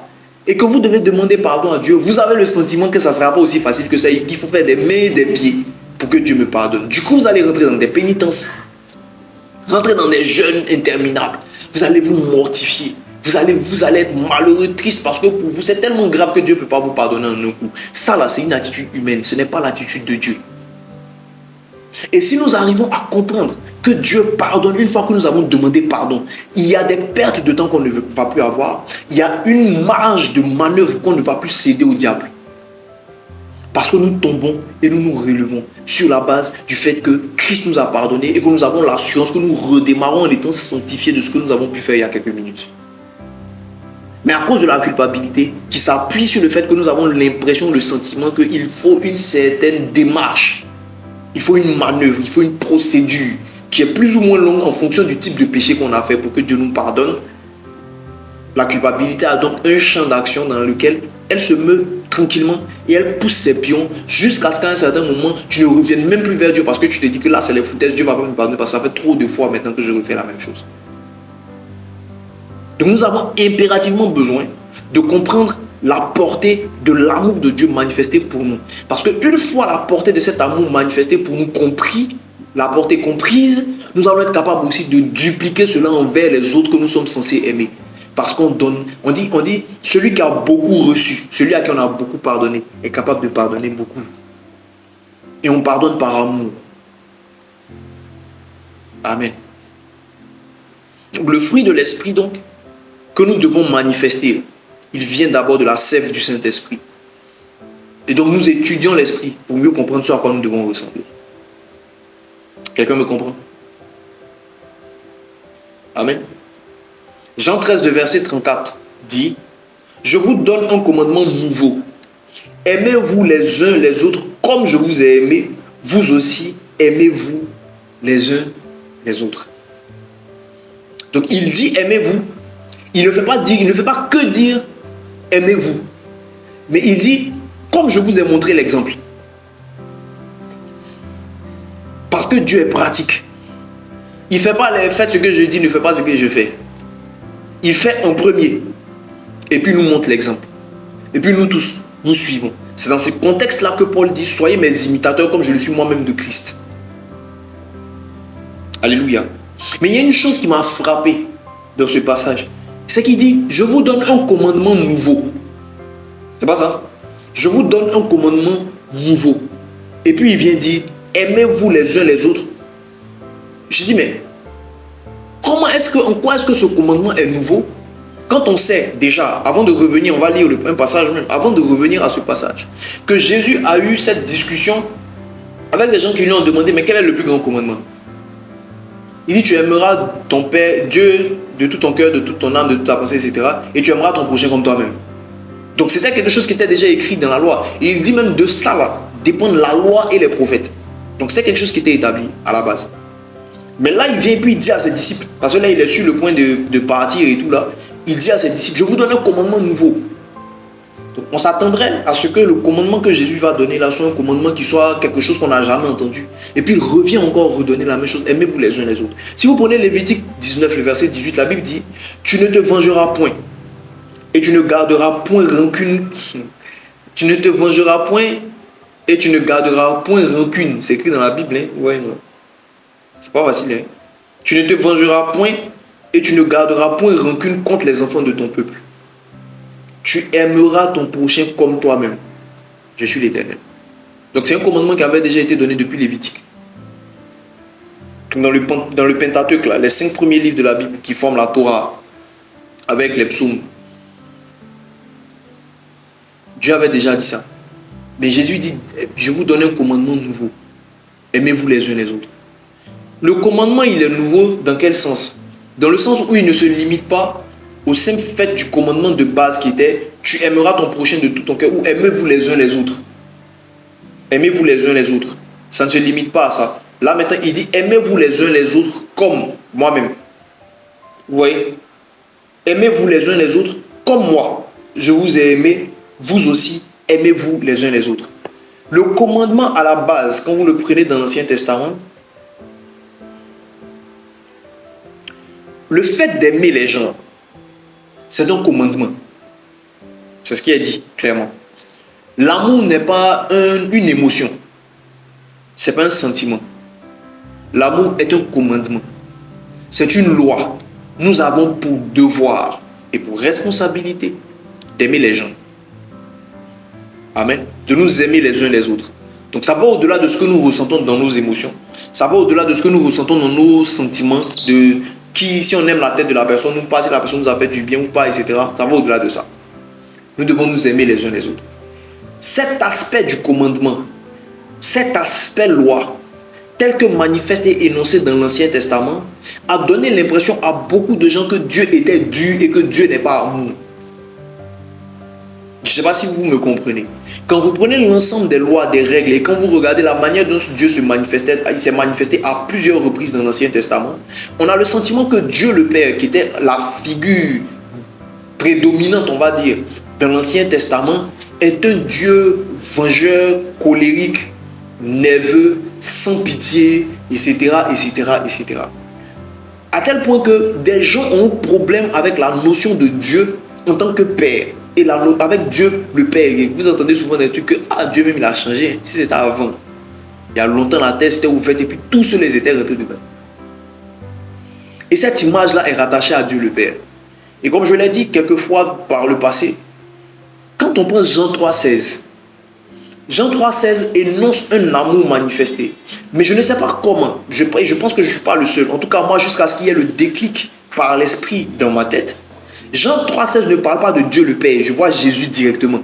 et que vous devez demander pardon à Dieu, vous avez le sentiment que ça ne sera pas aussi facile que ça, qu'il faut faire des mains et des pieds pour que Dieu me pardonne. Du coup, vous allez rentrer dans des pénitences, rentrer dans des jeûnes interminables. Vous allez vous mortifier. Vous allez être malheureux, triste parce que pour vous, c'est tellement grave que Dieu ne peut pas vous pardonner en un coup. Ça là, c'est une attitude humaine, ce n'est pas l'attitude de Dieu. Et si nous arrivons à comprendre que Dieu pardonne une fois que nous avons demandé pardon, il y a des pertes de temps qu'on ne va plus avoir, il y a une marge de manœuvre qu'on ne va plus céder au diable. Parce que nous tombons et nous nous relevons sur la base du fait que Christ nous a pardonné et que nous avons l'assurance que nous redémarrons en étant sanctifiés de ce que nous avons pu faire il y a quelques minutes. Mais à cause de la culpabilité qui s'appuie sur le fait que nous avons l'impression, le sentiment qu'il faut une certaine démarche, il faut une manœuvre, il faut une procédure qui est plus ou moins longue en fonction du type de péché qu'on a fait pour que Dieu nous pardonne. La culpabilité a donc un champ d'action dans lequel elle se meut tranquillement et elle pousse ses pions jusqu'à ce qu'à un certain moment, tu ne reviennes même plus vers Dieu parce que tu te dis que là, c'est les foutaises, Dieu ne va pas me pardonner parce que ça fait trop de fois maintenant que je refais la même chose. Donc nous avons impérativement besoin de comprendre la portée de l'amour de Dieu manifesté pour nous. Parce qu'une fois la portée de cet amour manifesté pour nous compris, la portée comprise, nous allons être capables aussi de dupliquer cela envers les autres que nous sommes censés aimer. Parce qu'on donne, on dit, celui qui a beaucoup reçu, celui à qui on a beaucoup pardonné, est capable de pardonner beaucoup. Et on pardonne par amour. Amen. Le fruit de l'esprit donc, que nous devons manifester, il vient d'abord de la sève du Saint-Esprit. Et donc nous étudions l'esprit pour mieux comprendre ce à quoi nous devons ressembler. Quelqu'un me comprend? Amen. Jean 13, verset 34 dit, « Je vous donne un commandement nouveau. Aimez-vous les uns les autres comme je vous ai aimé. Vous aussi, aimez-vous les uns les autres. » Donc il dit aimez-vous. Il ne fait pas que dire aimez-vous. Mais il dit comme je vous ai montré l'exemple. Parce que Dieu est pratique. Il ne fait pas faites ce que je dis, ne fait pas ce que je fais. Il fait en premier. Et puis nous montre l'exemple. Et puis nous tous, nous suivons. C'est dans ce contexte-là que Paul dit soyez mes imitateurs comme je le suis moi-même de Christ. Alléluia. Mais il y a une chose qui m'a frappé dans ce passage. C'est qu'il dit je vous donne un commandement nouveau. C'est pas ça? Je vous donne un commandement nouveau. Et puis il vient dire aimez-vous les uns les autres. Je dis mais en quoi est-ce que ce commandement est nouveau? Quand on sait déjà, avant de revenir, on va lire un passage même, avant de revenir à ce passage, que Jésus a eu cette discussion avec des gens qui lui ont demandé, mais quel est le plus grand commandement? Il dit, tu aimeras ton Père, Dieu, de tout ton cœur, de toute ton âme, de toute ta pensée, etc. Et tu aimeras ton prochain comme toi-même. Donc c'était quelque chose qui était déjà écrit dans la loi. Et il dit même de ça, là, dépendent la loi et les prophètes. Donc c'était quelque chose qui était établi à la base. Mais là, il vient et puis il dit à ses disciples, parce que là, il est sur le point de partir et tout là, il dit à ses disciples, je vous donne un commandement nouveau. Donc, on s'attendrait à ce que le commandement que Jésus va donner là soit un commandement qui soit quelque chose qu'on n'a jamais entendu. Et puis il revient encore redonner la même chose, aimez-vous les uns les autres. Si vous prenez Lévitique 19, le verset 18, la Bible dit, tu ne te vengeras point et tu ne garderas point rancune. Tu ne te vengeras point et tu ne garderas point rancune. C'est écrit dans la Bible, hein? Ouais, non. C'est pas facile, hein? Tu ne te vengeras point et tu ne garderas point rancune contre les enfants de ton peuple. Tu aimeras ton prochain comme toi-même. Je suis l'Éternel. Donc c'est un commandement qui avait déjà été donné depuis Lévitique. Dans le Pentateuque, là, les 5 premiers livres de la Bible qui forment la Torah, avec les psaumes, Dieu avait déjà dit ça. Mais Jésus dit, je vous donne un commandement nouveau. Aimez-vous les uns les autres. Le commandement, il est nouveau dans quel sens? Dans le sens où il ne se limite pas au simple fait du commandement de base qui était tu aimeras ton prochain de tout ton cœur ou aimez-vous les uns les autres. Aimez-vous les uns les autres. Ça ne se limite pas à ça. Là maintenant, il dit aimez-vous les uns les autres comme moi-même. Vous voyez? Aimez-vous les uns les autres comme moi. Je vous ai aimé, vous aussi, aimez-vous les uns les autres. Le commandement à la base, quand vous le prenez dans l'Ancien Testament, le fait d'aimer les gens, c'est un commandement. C'est ce qui est dit clairement. L'amour n'est pas une émotion. Ce n'est pas un sentiment. L'amour est un commandement. C'est une loi. Nous avons pour devoir et pour responsabilité d'aimer les gens. Amen. De nous aimer les uns les autres. Donc ça va au-delà de ce que nous ressentons dans nos émotions. Ça va au-delà de ce que nous ressentons dans nos sentiments. Si on aime la tête de la personne ou pas, si la personne nous a fait du bien ou pas, etc. Ça va au-delà de ça. Nous devons nous aimer les uns les autres. Cet aspect du commandement, cet aspect loi, tel que manifesté et énoncé dans l'Ancien Testament, a donné l'impression à beaucoup de gens que Dieu était dur et que Dieu n'est pas amour. Je ne sais pas si vous me comprenez. Quand vous prenez l'ensemble des lois, des règles et quand vous regardez la manière dont Dieu se manifestait, il s'est manifesté à plusieurs reprises dans l'Ancien Testament, on a le sentiment que Dieu le Père, qui était la figure prédominante, on va dire, dans l'Ancien Testament, est un Dieu vengeur, colérique, nerveux, sans pitié, etc., etc., etc. À tel point que des gens ont un problème avec la notion de Dieu en tant que Père. Et avec Dieu, le Père, vous entendez souvent des trucs que Dieu même il a changé. Si c'était avant, il y a longtemps la terre s'était ouverte et puis tous ceux les étaient rentrés dedans. Et cette image-là est rattachée à Dieu le Père. Et comme je l'ai dit quelquefois par le passé, quand on prend Jean 3,16, Jean 3,16 énonce un amour manifesté. Mais je ne sais pas comment. Je pense que je ne suis pas le seul. En tout cas, moi, jusqu'à ce qu'il y ait le déclic par l'esprit dans ma tête, Jean 3,16 ne parle pas de Dieu le Père. Je vois Jésus directement.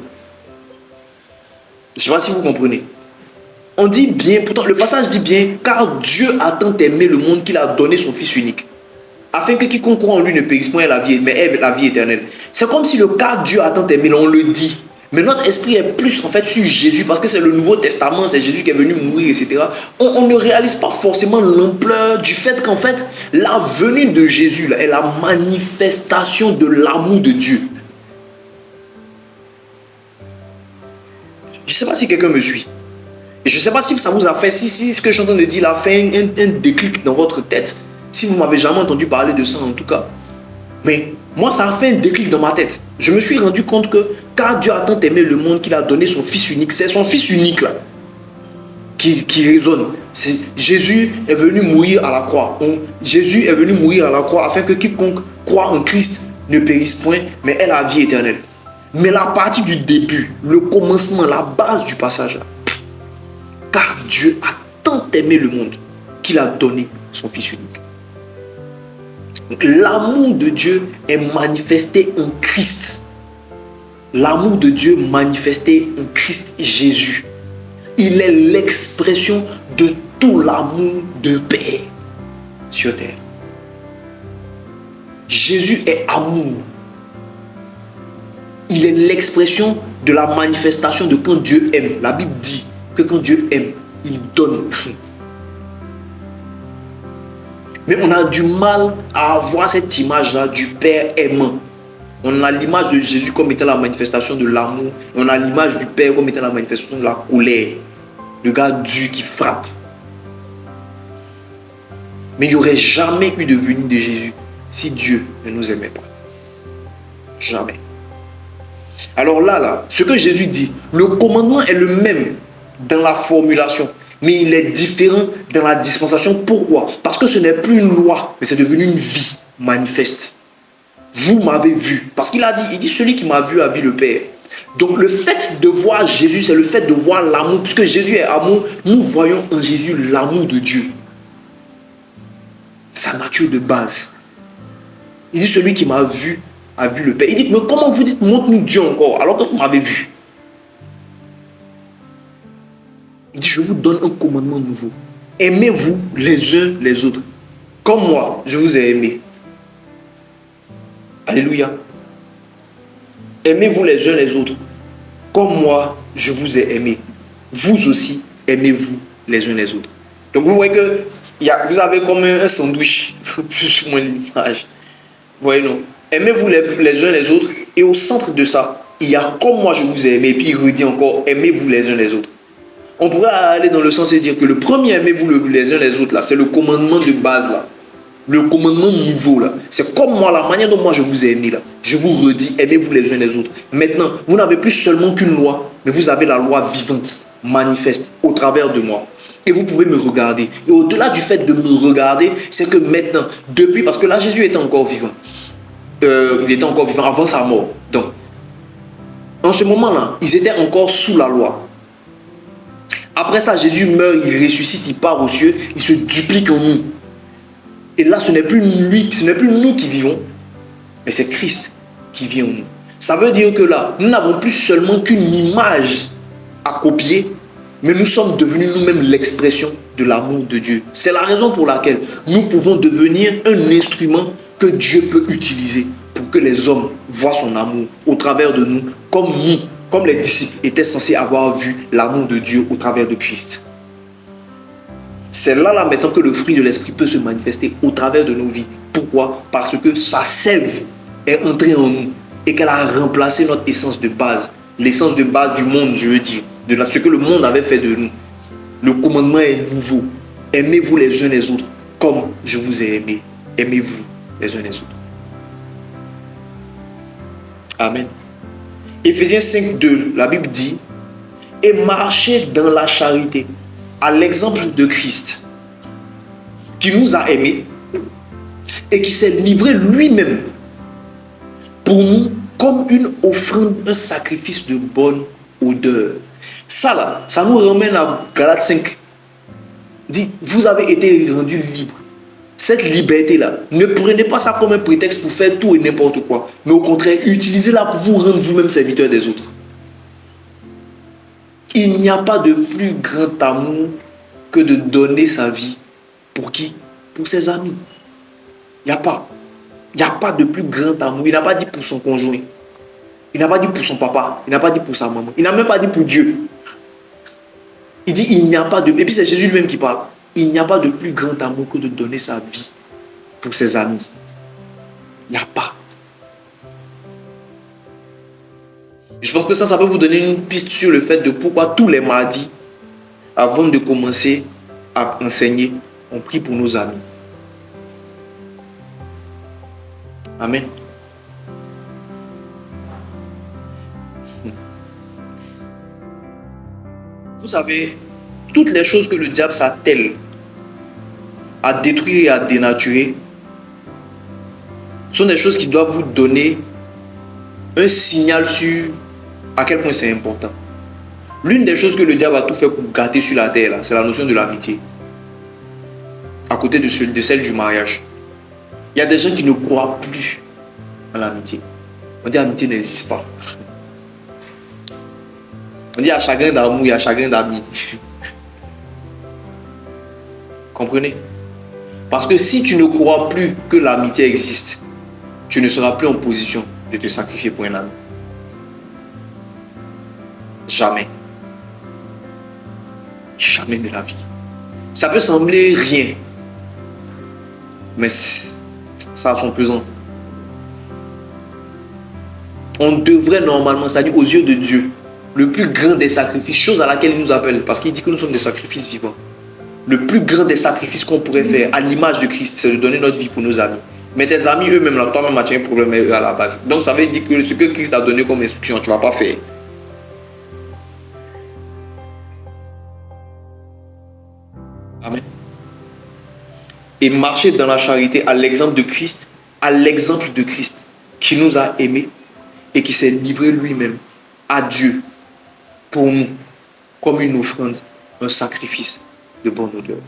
Je ne sais pas si vous comprenez. On dit bien, pourtant le passage dit bien, car Dieu a tant aimé le monde qu'il a donné son Fils unique, afin que quiconque croit en lui ne périsse point la vie, mais ait la vie éternelle. C'est comme si le car Dieu a tant aimé, on le dit. Mais notre esprit est plus en fait sur Jésus, parce que c'est le Nouveau Testament, c'est Jésus qui est venu mourir, etc. On ne réalise pas forcément l'ampleur du fait qu'en fait, la venue de Jésus là, est la manifestation de l'amour de Dieu. Je ne sais pas si quelqu'un me suit. Et je ne sais pas si ça vous a fait, si ce que je suis en train de dire a fait un déclic dans votre tête. Si vous ne m'avez jamais entendu parler de ça en tout cas. Mais moi, ça a fait un déclic dans ma tête. Je me suis rendu compte que car Dieu a tant aimé le monde qu'il a donné son Fils unique, c'est son Fils unique là qui résonne. Jésus est venu mourir à la croix. Jésus est venu mourir à la croix afin que quiconque croit en Christ ne périsse point, mais ait la vie éternelle. Mais la partie du début, le commencement, la base du passage là, car Dieu a tant aimé le monde qu'il a donné son Fils unique. Donc, l'amour de Dieu est manifesté en Christ. L'amour de Dieu manifesté en Christ Jésus. Il est l'expression de tout l'amour d'un Père sur terre. Jésus est amour. Il est l'expression de la manifestation de quand Dieu aime. La Bible dit que quand Dieu aime, il donne. Mais on a du mal à avoir cette image-là du Père aimant. On a l'image de Jésus comme étant la manifestation de l'amour. Et on a l'image du Père comme étant la manifestation de la colère. Le gars dur qui frappe. Mais il n'y aurait jamais eu de venue de Jésus si Dieu ne nous aimait pas. Jamais. Alors là, ce que Jésus dit, le commandement est le même dans la formulation, mais il est différent dans la dispensation. Pourquoi? Parce que ce n'est plus une loi, mais c'est devenu une vie manifeste. Vous m'avez vu. Parce qu'il a dit, il dit, celui qui m'a vu a vu le Père. Donc le fait de voir Jésus, c'est le fait de voir l'amour. Puisque Jésus est amour, nous voyons en Jésus l'amour de Dieu. Sa nature de base. Il dit, celui qui m'a vu a vu le Père. Il dit, mais comment vous dites, montre-nous Dieu encore, alors que vous m'avez vu? Il dit, je vous donne un commandement nouveau. Aimez-vous les uns les autres. Comme moi, je vous ai aimé. Alléluia. Aimez-vous les uns les autres. Comme moi, je vous ai aimé. Vous aussi, aimez-vous les uns les autres. Donc vous voyez que vous avez comme un sandwich, plus ou moins l'image. Vous voyez, non? Aimez-vous les uns les autres. Et au centre de ça, il y a comme moi je vous ai aimé. Et puis il redit encore, aimez-vous les uns les autres. On pourrait aller dans le sens et dire que le premier aimez-vous les uns les autres, là, c'est le commandement de base, là. Le commandement nouveau, là. C'est comme moi, la manière dont moi je vous ai aimé, là. Je vous redis, aimez-vous les uns les autres. Maintenant, vous n'avez plus seulement qu'une loi, mais vous avez la loi vivante, manifeste, au travers de moi. Et vous pouvez me regarder. Et au-delà du fait de me regarder, c'est que maintenant, depuis, parce que là, Jésus était encore vivant. Il était encore vivant avant sa mort. Donc, en ce moment-là, ils étaient encore sous la loi. Après ça, Jésus meurt, il ressuscite, il part aux cieux, il se duplique en nous. Et là, ce n'est plus lui, ce n'est plus nous qui vivons, mais c'est Christ qui vit en nous. Ça veut dire que là, nous n'avons plus seulement qu'une image à copier, mais nous sommes devenus nous-mêmes l'expression de l'amour de Dieu. C'est la raison pour laquelle nous pouvons devenir un instrument que Dieu peut utiliser pour que les hommes voient son amour au travers de nous, comme les disciples étaient censés avoir vu l'amour de Dieu au travers de Christ. C'est là maintenant que le fruit de l'esprit peut se manifester au travers de nos vies. Pourquoi? Parce que sa sève est entrée en nous et qu'elle a remplacé notre essence de base. L'essence de base du monde, je veux dire, de ce que le monde avait fait de nous. Le commandement est nouveau. Aimez-vous les uns les autres comme je vous ai aimé. Aimez-vous les uns les autres. Amen. Éphésiens 5:2, la Bible dit, et marchez dans la charité, à l'exemple de Christ, qui nous a aimés et qui s'est livré lui-même pour nous comme une offrande, un sacrifice de bonne odeur. Ça là, ça nous ramène à Galates 5. Dit, vous avez été rendus libres. Cette liberté-là, ne prenez pas ça comme un prétexte pour faire tout et n'importe quoi, mais au contraire, utilisez-la pour vous rendre vous-même serviteurs des autres. Il n'y a pas de plus grand amour que de donner sa vie. Pour qui? Pour ses amis. Il n'y a pas. Il n'y a pas de plus grand amour. Il n'a pas dit pour son conjoint. Il n'a pas dit pour son papa. Il n'a pas dit pour sa maman. Il n'a même pas dit pour Dieu. Il dit il n'y a pas de... Et puis c'est Jésus lui-même qui parle. Il n'y a pas de plus grand amour que de donner sa vie pour ses amis. Il n'y a pas. Je pense que ça peut vous donner une piste sur le fait de pourquoi tous les mardis, avant de commencer à enseigner, on prie pour nos amis. Amen. Vous savez, toutes les choses que le diable s'attelle à détruire et à dénaturer sont des choses qui doivent vous donner un signal sur à quel point c'est important. L'une des choses que le diable a tout fait pour gâter sur la terre, c'est la notion de l'amitié. À côté de celle du mariage. Il y a des gens qui ne croient plus en l'amitié. On dit l'amitié n'existe pas. On dit il y a chagrin d'amour, il y a chagrin d'amis. Comprenez? Parce que si tu ne crois plus que l'amitié existe, tu ne seras plus en position de te sacrifier pour un ami. Jamais. Jamais de la vie. Ça peut sembler rien, mais ça a son pesant. On devrait normalement, c'est-à-dire aux yeux de Dieu, le plus grand des sacrifices, chose à laquelle il nous appelle, parce qu'il dit que nous sommes des sacrifices vivants. Le plus grand des sacrifices qu'on pourrait faire à l'image de Christ, c'est de donner notre vie pour nos amis. Mais tes amis eux-mêmes, là, toi-même, tu as un problème avec eux à la base. Donc ça veut dire que ce que Christ a donné comme instruction, tu ne vas pas faire. Amen. Et marcher dans la charité à l'exemple de Christ, qui nous a aimés et qui s'est livré lui-même à Dieu pour nous, comme une offrande, un sacrifice de bonne odeur.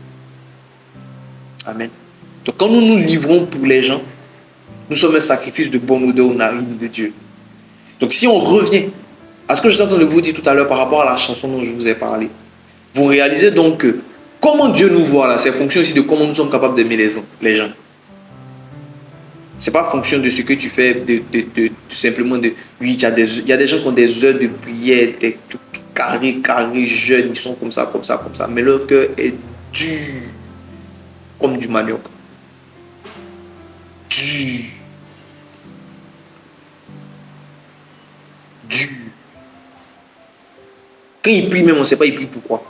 Amen. Donc quand nous nous livrons pour les gens, nous sommes un sacrifice de bonne odeur aux narines de Dieu. Donc si on revient à ce que j'étais en train de vous dire tout à l'heure par rapport à la chanson dont je vous ai parlé, vous réalisez donc que comment Dieu nous voit là, c'est fonction aussi de comment nous sommes capables d'aimer les gens. Ce n'est pas fonction de ce que tu fais, simplement de... Oui, il y a des gens qui ont des heures de prière, des trucs carrés, jeunes, ils sont comme ça. Mais leur cœur est dur, comme du manioc. Dur. Quand ils prient même, on ne sait pas ils prient pourquoi.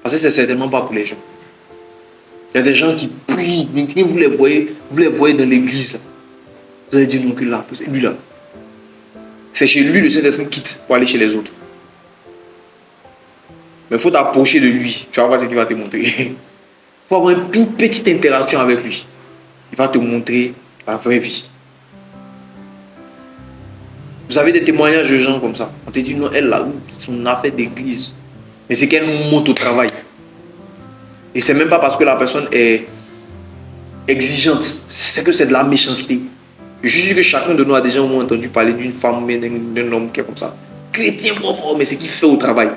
Parce que c'est certainement pas pour les gens. Il y a des gens qui prient, vous les voyez dans l'église. Vous allez dire non, que là, c'est lui là. C'est chez lui le Saint-Esprit quitte pour aller chez les autres. Mais il faut t'approcher de lui. Tu vas voir ce qu'il va te montrer. Il faut avoir une petite interaction avec lui. Il va te montrer la vraie vie. Vous avez des témoignages de gens comme ça. On te dit non, elle là, son affaire d'église. Mais c'est qu'elle nous monte au travail. Et c'est même pas parce que la personne est exigeante, c'est que c'est de la méchanceté. Je suis sûr que chacun de nous a déjà entendu parler d'une femme, d'un homme qui est comme ça. Chrétien fort, mais c'est qu'il fait au travail.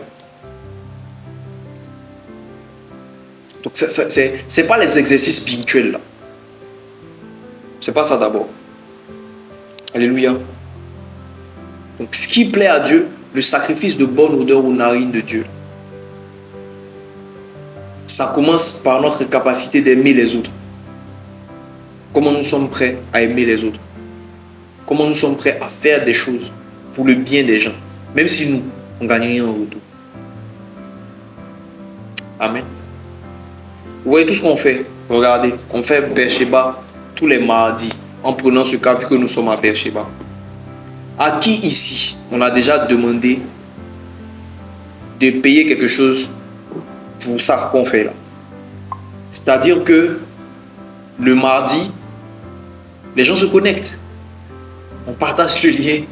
Donc c'est pas les exercices spirituels là. C'est pas ça d'abord. Alléluia. Donc ce qui plaît à Dieu, le sacrifice de bonne odeur aux narines de Dieu, ça commence par notre capacité d'aimer les autres. Comment nous sommes prêts à aimer les autres. Comment nous sommes prêts à faire des choses pour le bien des gens. Même si nous, on ne gagne rien en retour. Amen. Vous voyez tout ce qu'on fait. Regardez, on fait Beersheba tous les mardis. En prenant ce cas, vu que nous sommes à Beersheba. À qui ici, on a déjà demandé de payer quelque chose pour ça qu'on fait là? C'est-à-dire que le mardi, les gens se connectent. On partage le lien.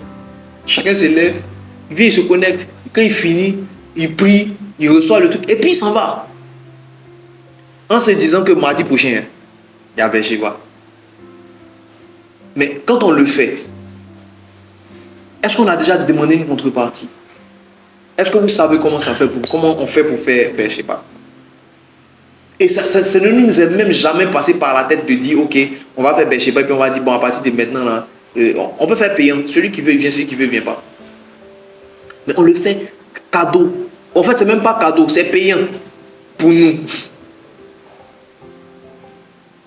Chacun se lève, il vient, il se connecte. Quand il finit, il prie, il reçoit le truc et puis il s'en va. En se disant que mardi prochain, il y a Beersheba. Mais quand on le fait, est-ce qu'on a déjà demandé une contrepartie? Est-ce que vous savez comment on fait pour faire Beersheba? Et ça ne nous est même jamais passé par la tête de dire, ok, on va faire Beersheba et puis on va dire, bon, à partir de maintenant, là, on peut faire payant. Celui qui veut, il vient, celui qui veut, il ne vient pas. Mais on le fait cadeau. En fait, ce n'est même pas cadeau, c'est payant pour nous.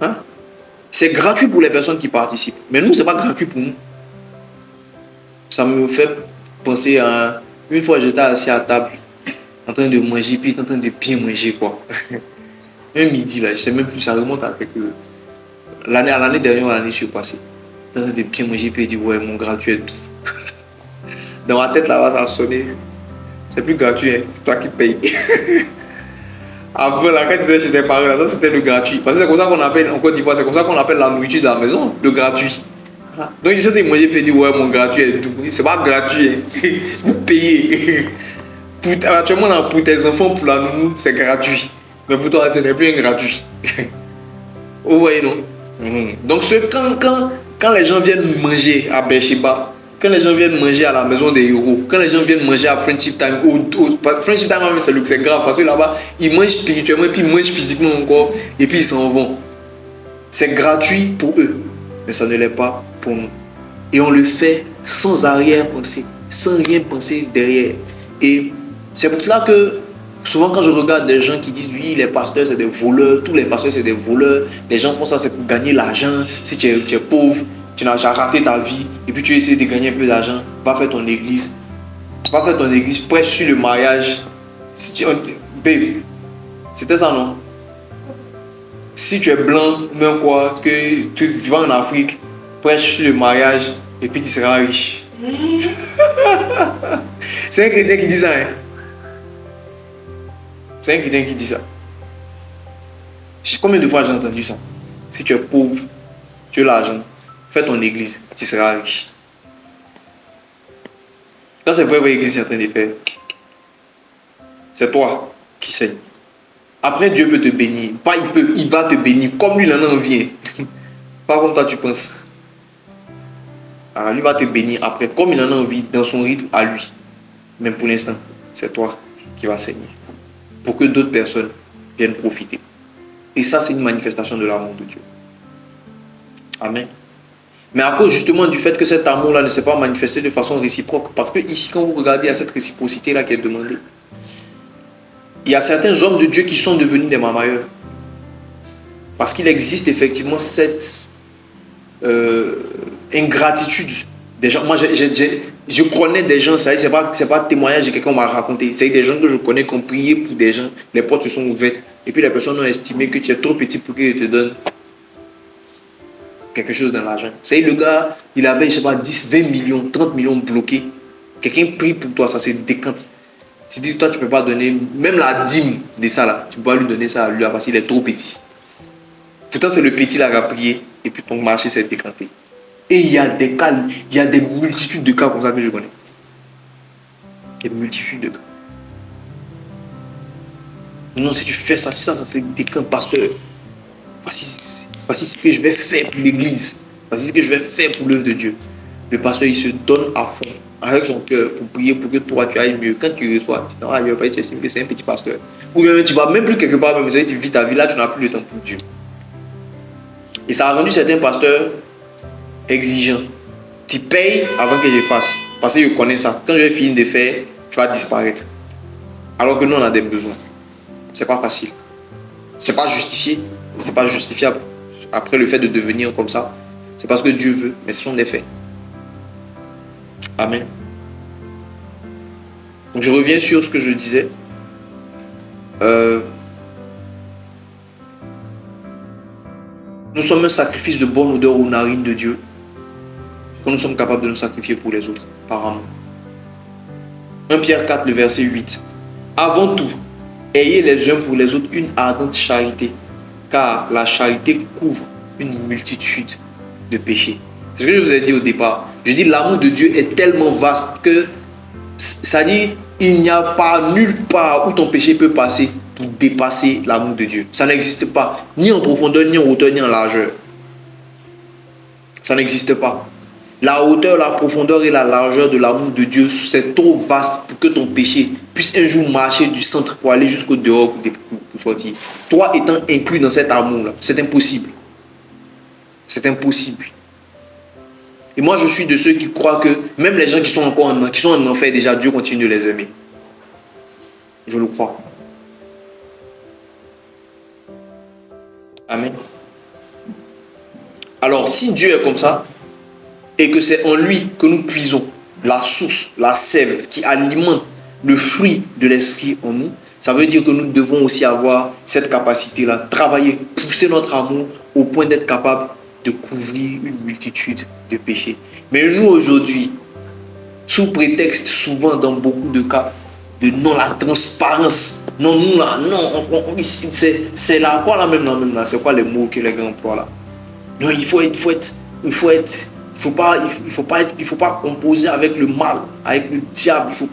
Hein? C'est gratuit pour les personnes qui participent. Mais nous, ce n'est pas gratuit pour nous. Ça me fait penser à... Une fois, j'étais assis à table, en train de manger, puis en train de bien manger, quoi. Un midi, là, je ne sais même plus, ça remonte à quelques... L'année dernière, l'année surpassée. En train de bien manger, puis il dit, ouais, mon gratuit est tout. Dans ma tête, là, ça a sonné. C'est plus gratuit, hein, c'est toi qui payes. Avant, là, quand tu étais chez tes parents, là, ça c'était le gratuit. Parce que c'est comme ça qu'on appelle, en Côte d'Ivoire, c'est comme ça qu'on appelle la nourriture de la maison, le gratuit. Voilà. Donc, il s'est mangé, puis il dit, ouais, mon gratuit est tout. C'est pas gratuit, hein. Vous payez. Actuellement, pour tes enfants, pour la nounou, c'est gratuit. Mais pour toi, ce n'est plus un gratuit. Vous voyez, non? Donc, quand les gens viennent manger à Beersheba, quand les gens viennent manger à la maison des héros, quand les gens viennent manger à Friendship Time, Friendship Time, c'est grave parce que là-bas, ils mangent spirituellement, et puis ils mangent physiquement encore, et puis ils s'en vont. C'est gratuit pour eux, mais ça ne l'est pas pour nous. Et on le fait sans arrière-pensée, sans rien penser derrière. Et c'est pour cela que souvent quand je regarde des gens qui disent oui, les pasteurs c'est des voleurs, tous les pasteurs c'est des voleurs, les gens font ça c'est pour gagner l'argent, si tu es pauvre, tu n'as jamais raté ta vie, et puis tu essaies de gagner un peu d'argent, va faire ton église, prêche sur le mariage. Si tu, babe, c'était ça non? Si tu es blanc, même quoi, que tu vas en Afrique, prêche sur le mariage, et puis tu seras riche. C'est un chrétien qui dit ça, hein? C'est un chrétien qui dit ça. Combien de fois j'ai entendu ça? Si tu es pauvre, tu as l'argent, fais ton église, tu seras riche. Quand c'est vrai église est en train de faire, c'est toi qui saigne. Après, Dieu peut te bénir. Pas il peut, il va te bénir comme lui en a envie. Pas comme toi tu penses. Alors, lui va te bénir après comme il en a envie dans son rythme à lui. Mais pour l'instant, c'est toi qui vas saigner. Pour que d'autres personnes viennent profiter. Et ça, c'est une manifestation de l'amour de Dieu. Amen. Mais à cause justement du fait que cet amour-là ne s'est pas manifesté de façon réciproque, parce que ici, quand vous regardez à cette réciprocité-là qui est demandée, il y a certains hommes de Dieu qui sont devenus des mamailleurs. Parce qu'il existe effectivement cette ingratitude des gens. Moi, je connais des gens, ça c'est pas témoignage de quelqu'un m'a raconté. C'est des gens que je connais qui ont prié pour des gens, les portes se sont ouvertes, et puis les personnes ont estimé que tu es trop petit pour qu'ils te donnent quelque chose dans l'argent. C'est le gars, il avait, je sais pas, 10, 20 millions, 30 millions bloqués. Quelqu'un prie pour toi, ça se décante. Tu dis, toi, tu ne peux pas donner, même la dîme de ça là, tu ne peux pas lui donner ça à lui parce qu'il est trop petit. Pourtant, c'est le petit là qui a prié, et puis ton marché s'est décanté. Et il y a des cas, il y a des multitudes de cas comme ça que je connais. Des multitudes de cas. Non, si tu fais ça, ça se décante, pasteur. Voici ce que je vais faire pour l'église. Voici ce que je vais faire pour l'œuvre de Dieu. Le pasteur, il se donne à fond, avec son cœur, pour prier pour que toi, tu ailles mieux. Quand tu reçois, tu t'en vas, tu estimes que c'est un petit pasteur. Ou bien tu ne vas même plus quelque part, mais tu vis ta vie là, tu n'as plus le temps pour Dieu. Et ça a rendu certains pasteurs exigeants. Tu payes avant que je fasse. Parce que je connais ça. Quand je vais finir de faire, tu vas disparaître. Alors que nous, on a des besoins. C'est pas facile. C'est pas justifié. C'est pas justifiable. Après le fait de devenir comme ça, c'est parce que Dieu veut, mais ce sont des faits. Amen. Donc je reviens sur ce que je disais. Nous sommes un sacrifice de bonne odeur aux narines de Dieu, quand nous sommes capables de nous sacrifier pour les autres, par amour. 1 Pierre 4, le verset 8. Avant tout, ayez les uns pour les autres une ardente charité, car la charité couvre une multitude de péchés. C'est ce que je vous ai dit au départ. Je dis l'amour de Dieu est tellement vaste que ça dit il n'y a pas nulle part où ton péché peut passer pour dépasser l'amour de Dieu. Ça n'existe pas, ni en profondeur, ni en hauteur, ni en largeur. Ça n'existe pas. La hauteur, la profondeur et la largeur de l'amour de Dieu, c'est trop vaste pour que ton péché puisse un jour marcher du centre pour aller jusqu'au dehors pour sortir. Toi étant inclus dans cet amour-là, c'est impossible. C'est impossible. Et moi, je suis de ceux qui croient que même les gens qui sont encore en enfer, déjà, Dieu continue de les aimer. Je le crois. Amen. Alors, si Dieu est comme ça, et que c'est en lui que nous puisons la source, la sève qui alimente le fruit de l'esprit en nous, ça veut dire que nous devons aussi avoir cette capacité-là, travailler, pousser notre amour au point d'être capable de couvrir une multitude de péchés. Mais nous aujourd'hui, sous prétexte souvent dans beaucoup de cas de non la transparence, non nous là, non, c'est là quoi là même là, c'est quoi les mots que les gars emploient là? Non, il faut pas composer avec le mal, avec le diable, il faut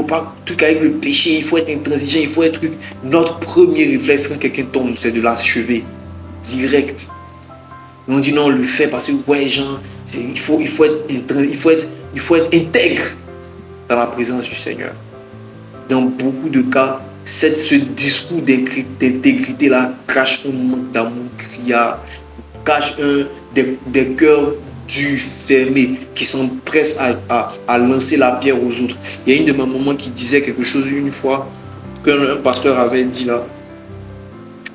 pas truc avec le péché, il faut être intransigeant, il faut être truc. Notre premier réflexe quand quelqu'un tombe, c'est de l'achever. direct. Et on dit non, on le fait parce que ouais, genre, il faut être intègre dans la présence du Seigneur. Dans beaucoup de cas, ce discours d'intégrité-là cache un manque d'amour criard, cache des cœurs durs, fermés, qui s'empressent à lancer la pierre aux autres. Il y a une de mes mamans qui disait quelque chose une fois, qu'un pasteur avait dit là.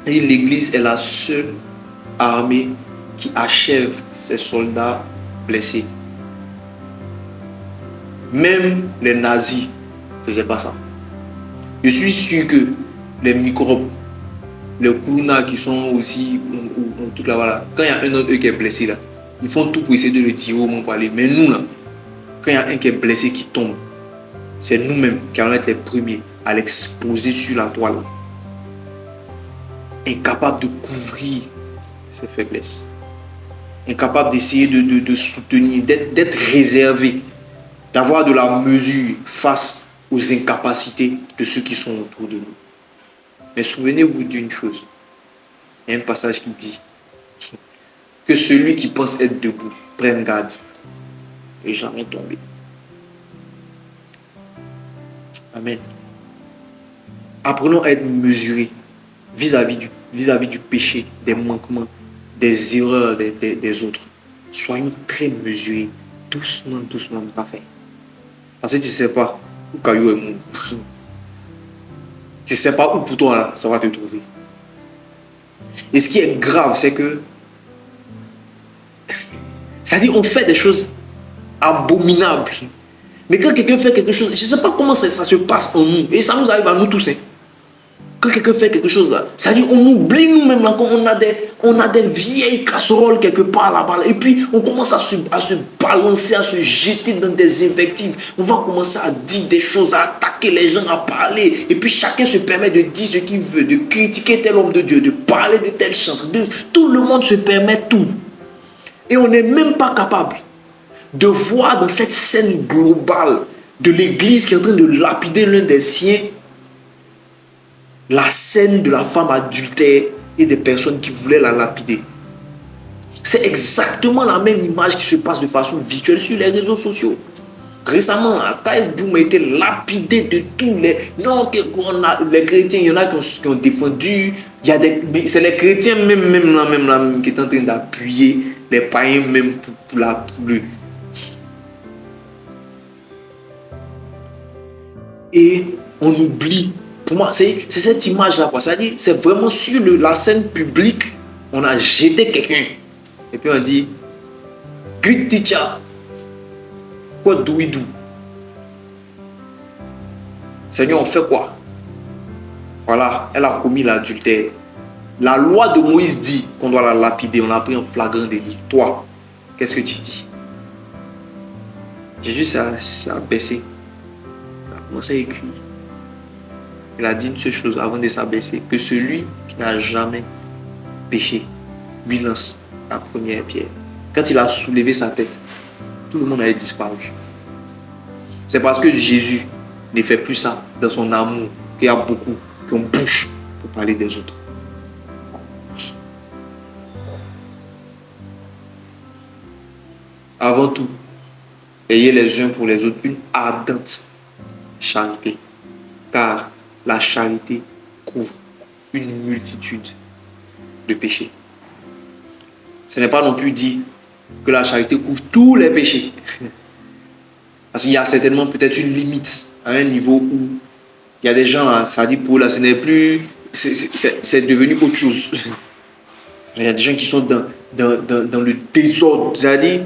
Et l'église est la seule armée qui achève ses soldats blessés. Même les nazis ne faisaient pas ça. Je suis sûr que les microbes, les kounas qui sont aussi tout là, voilà, quand il y a un autre qui est blessé là, ils font tout pour essayer de le tirer au moins pour aller. Mais nous là, quand il y a un qui est blessé qui tombe, c'est nous-mêmes qui allons être les premiers à l'exposer sur la toile. Incapable de couvrir ses faiblesses. Incapable d'essayer de soutenir, d'être réservé, d'avoir de la mesure face aux incapacités de ceux qui sont autour de nous. Mais souvenez-vous d'une chose. Il y a un passage qui dit que celui qui pense être debout prenne garde et jamais tomber. Amen. Apprenons à être mesurés vis-à-vis du péché, des manquements, des erreurs des autres. Soyons très mesurés, doucement, pas faire. Parce que tu ne sais pas où Caillou est mou. Tu ne sais pas où pour toi là, ça va te trouver. Et ce qui est grave, c'est que c'est-à-dire on fait des choses abominables. Mais quand quelqu'un fait quelque chose, je ne sais pas comment ça se passe en nous. Et ça nous arrive à nous tous. Hein. Quand quelqu'un fait quelque chose là, c'est-à-dire on oublie nous-mêmes là, on a des vieilles casseroles quelque part là-bas. Et puis on commence à se balancer, à se jeter dans des invectives. On va commencer à dire des choses, à attaquer les gens, à parler. Et puis chacun se permet de dire ce qu'il veut, de critiquer tel homme de Dieu, de parler de tel chantre. Tout le monde se permet tout. Et on n'est même pas capable de voir dans cette scène globale de l'église qui est en train de lapider l'un des siens, la scène de la femme adultère et des personnes qui voulaient la lapider. C'est exactement la même image qui se passe de façon virtuelle sur les réseaux sociaux. Récemment, Thais Boum a été lapidé de tous les... Non, les chrétiens, il y en a qui ont défendu. C'est les chrétiens même là, qui sont en train d'appuyer les païens même pour le... Et on oublie. Pour moi, c'est cette image-là. C'est-à-dire, c'est vraiment sur la scène publique, on a jeté quelqu'un. Et puis on dit, good teacher, what do we do? Seigneur, on fait quoi? Voilà, elle a commis l'adultère. La loi de Moïse dit qu'on doit la lapider. On l'a pris en flagrant délit. Toi, qu'est-ce que tu dis? Jésus s'est abaissé. Il a commencé à écrire. Il a dit une seule chose avant de s'abaisser, que celui qui n'a jamais péché lui lance la première pierre. Quand il a soulevé sa tête, tout le monde avait disparu. C'est parce que Jésus ne fait plus ça dans son amour qu'il y a beaucoup qui ont bouche pour parler des autres. Avant tout, ayez les uns pour les autres une ardente charité, car la charité couvre une multitude de péchés. Ce n'est pas non plus dit que la charité couvre tous les péchés. Parce qu'il y a certainement peut-être une limite à un niveau où il y a des gens, ça dit pour là, ce n'est plus, c'est devenu autre chose. Il y a des gens qui sont dans le désordre, c'est-à-dire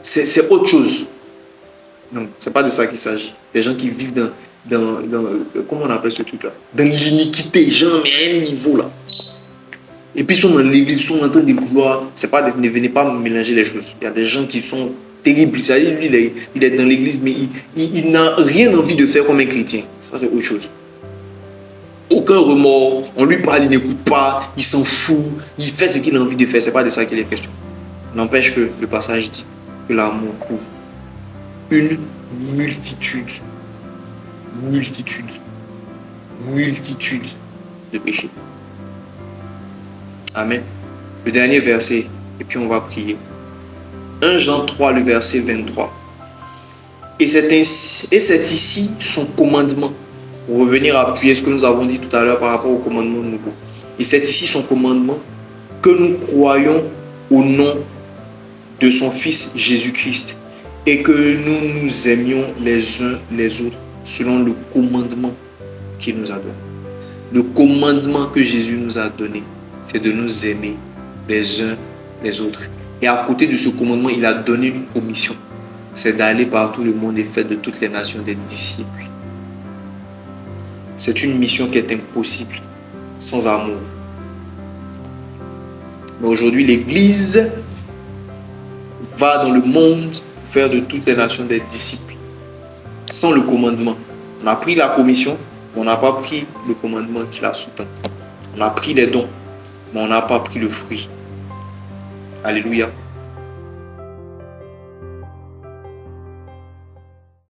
c'est autre chose. Non, c'est pas de ça qu'il s'agit. Des gens qui vivent dans comment on appelle ce truc-là? Dans l'iniquité, genre, mais à un niveau là. Et puis ils sont dans l'église, ils sont en train de vouloir. C'est pas, ne venez pas mélanger les choses. Il y a des gens qui sont terribles. C'est-à-dire, lui, il est dans l'église, mais il n'a rien envie de faire comme un chrétien. Ça, c'est autre chose. Aucun remords, on lui parle, il n'écoute pas, il s'en fout, il fait ce qu'il a envie de faire. C'est pas de ça qu'il est question. N'empêche que le passage dit que l'amour couvre une multitude de péchés. Amen. Le dernier verset, et puis on va prier. 1 Jean 3, le verset 23. Et c'est ici son commandement. Pour revenir à appuyer ce que nous avons dit tout à l'heure par rapport au commandement nouveau. Et c'est ici son commandement que nous croyons au nom de son Fils Jésus-Christ et que nous nous aimions les uns les autres selon le commandement qu'il nous a donné. Le commandement que Jésus nous a donné, c'est de nous aimer les uns les autres. Et à côté de ce commandement, il a donné une commission. C'est d'aller par tout le monde et faire de toutes les nations des disciples. C'est une mission qui est impossible sans amour. Mais aujourd'hui, l'Église va dans le monde faire de toutes les nations des disciples sans le commandement. On a pris la commission, mais on n'a pas pris le commandement qui la sous-tend. On a pris les dons, mais on n'a pas pris le fruit. Alléluia.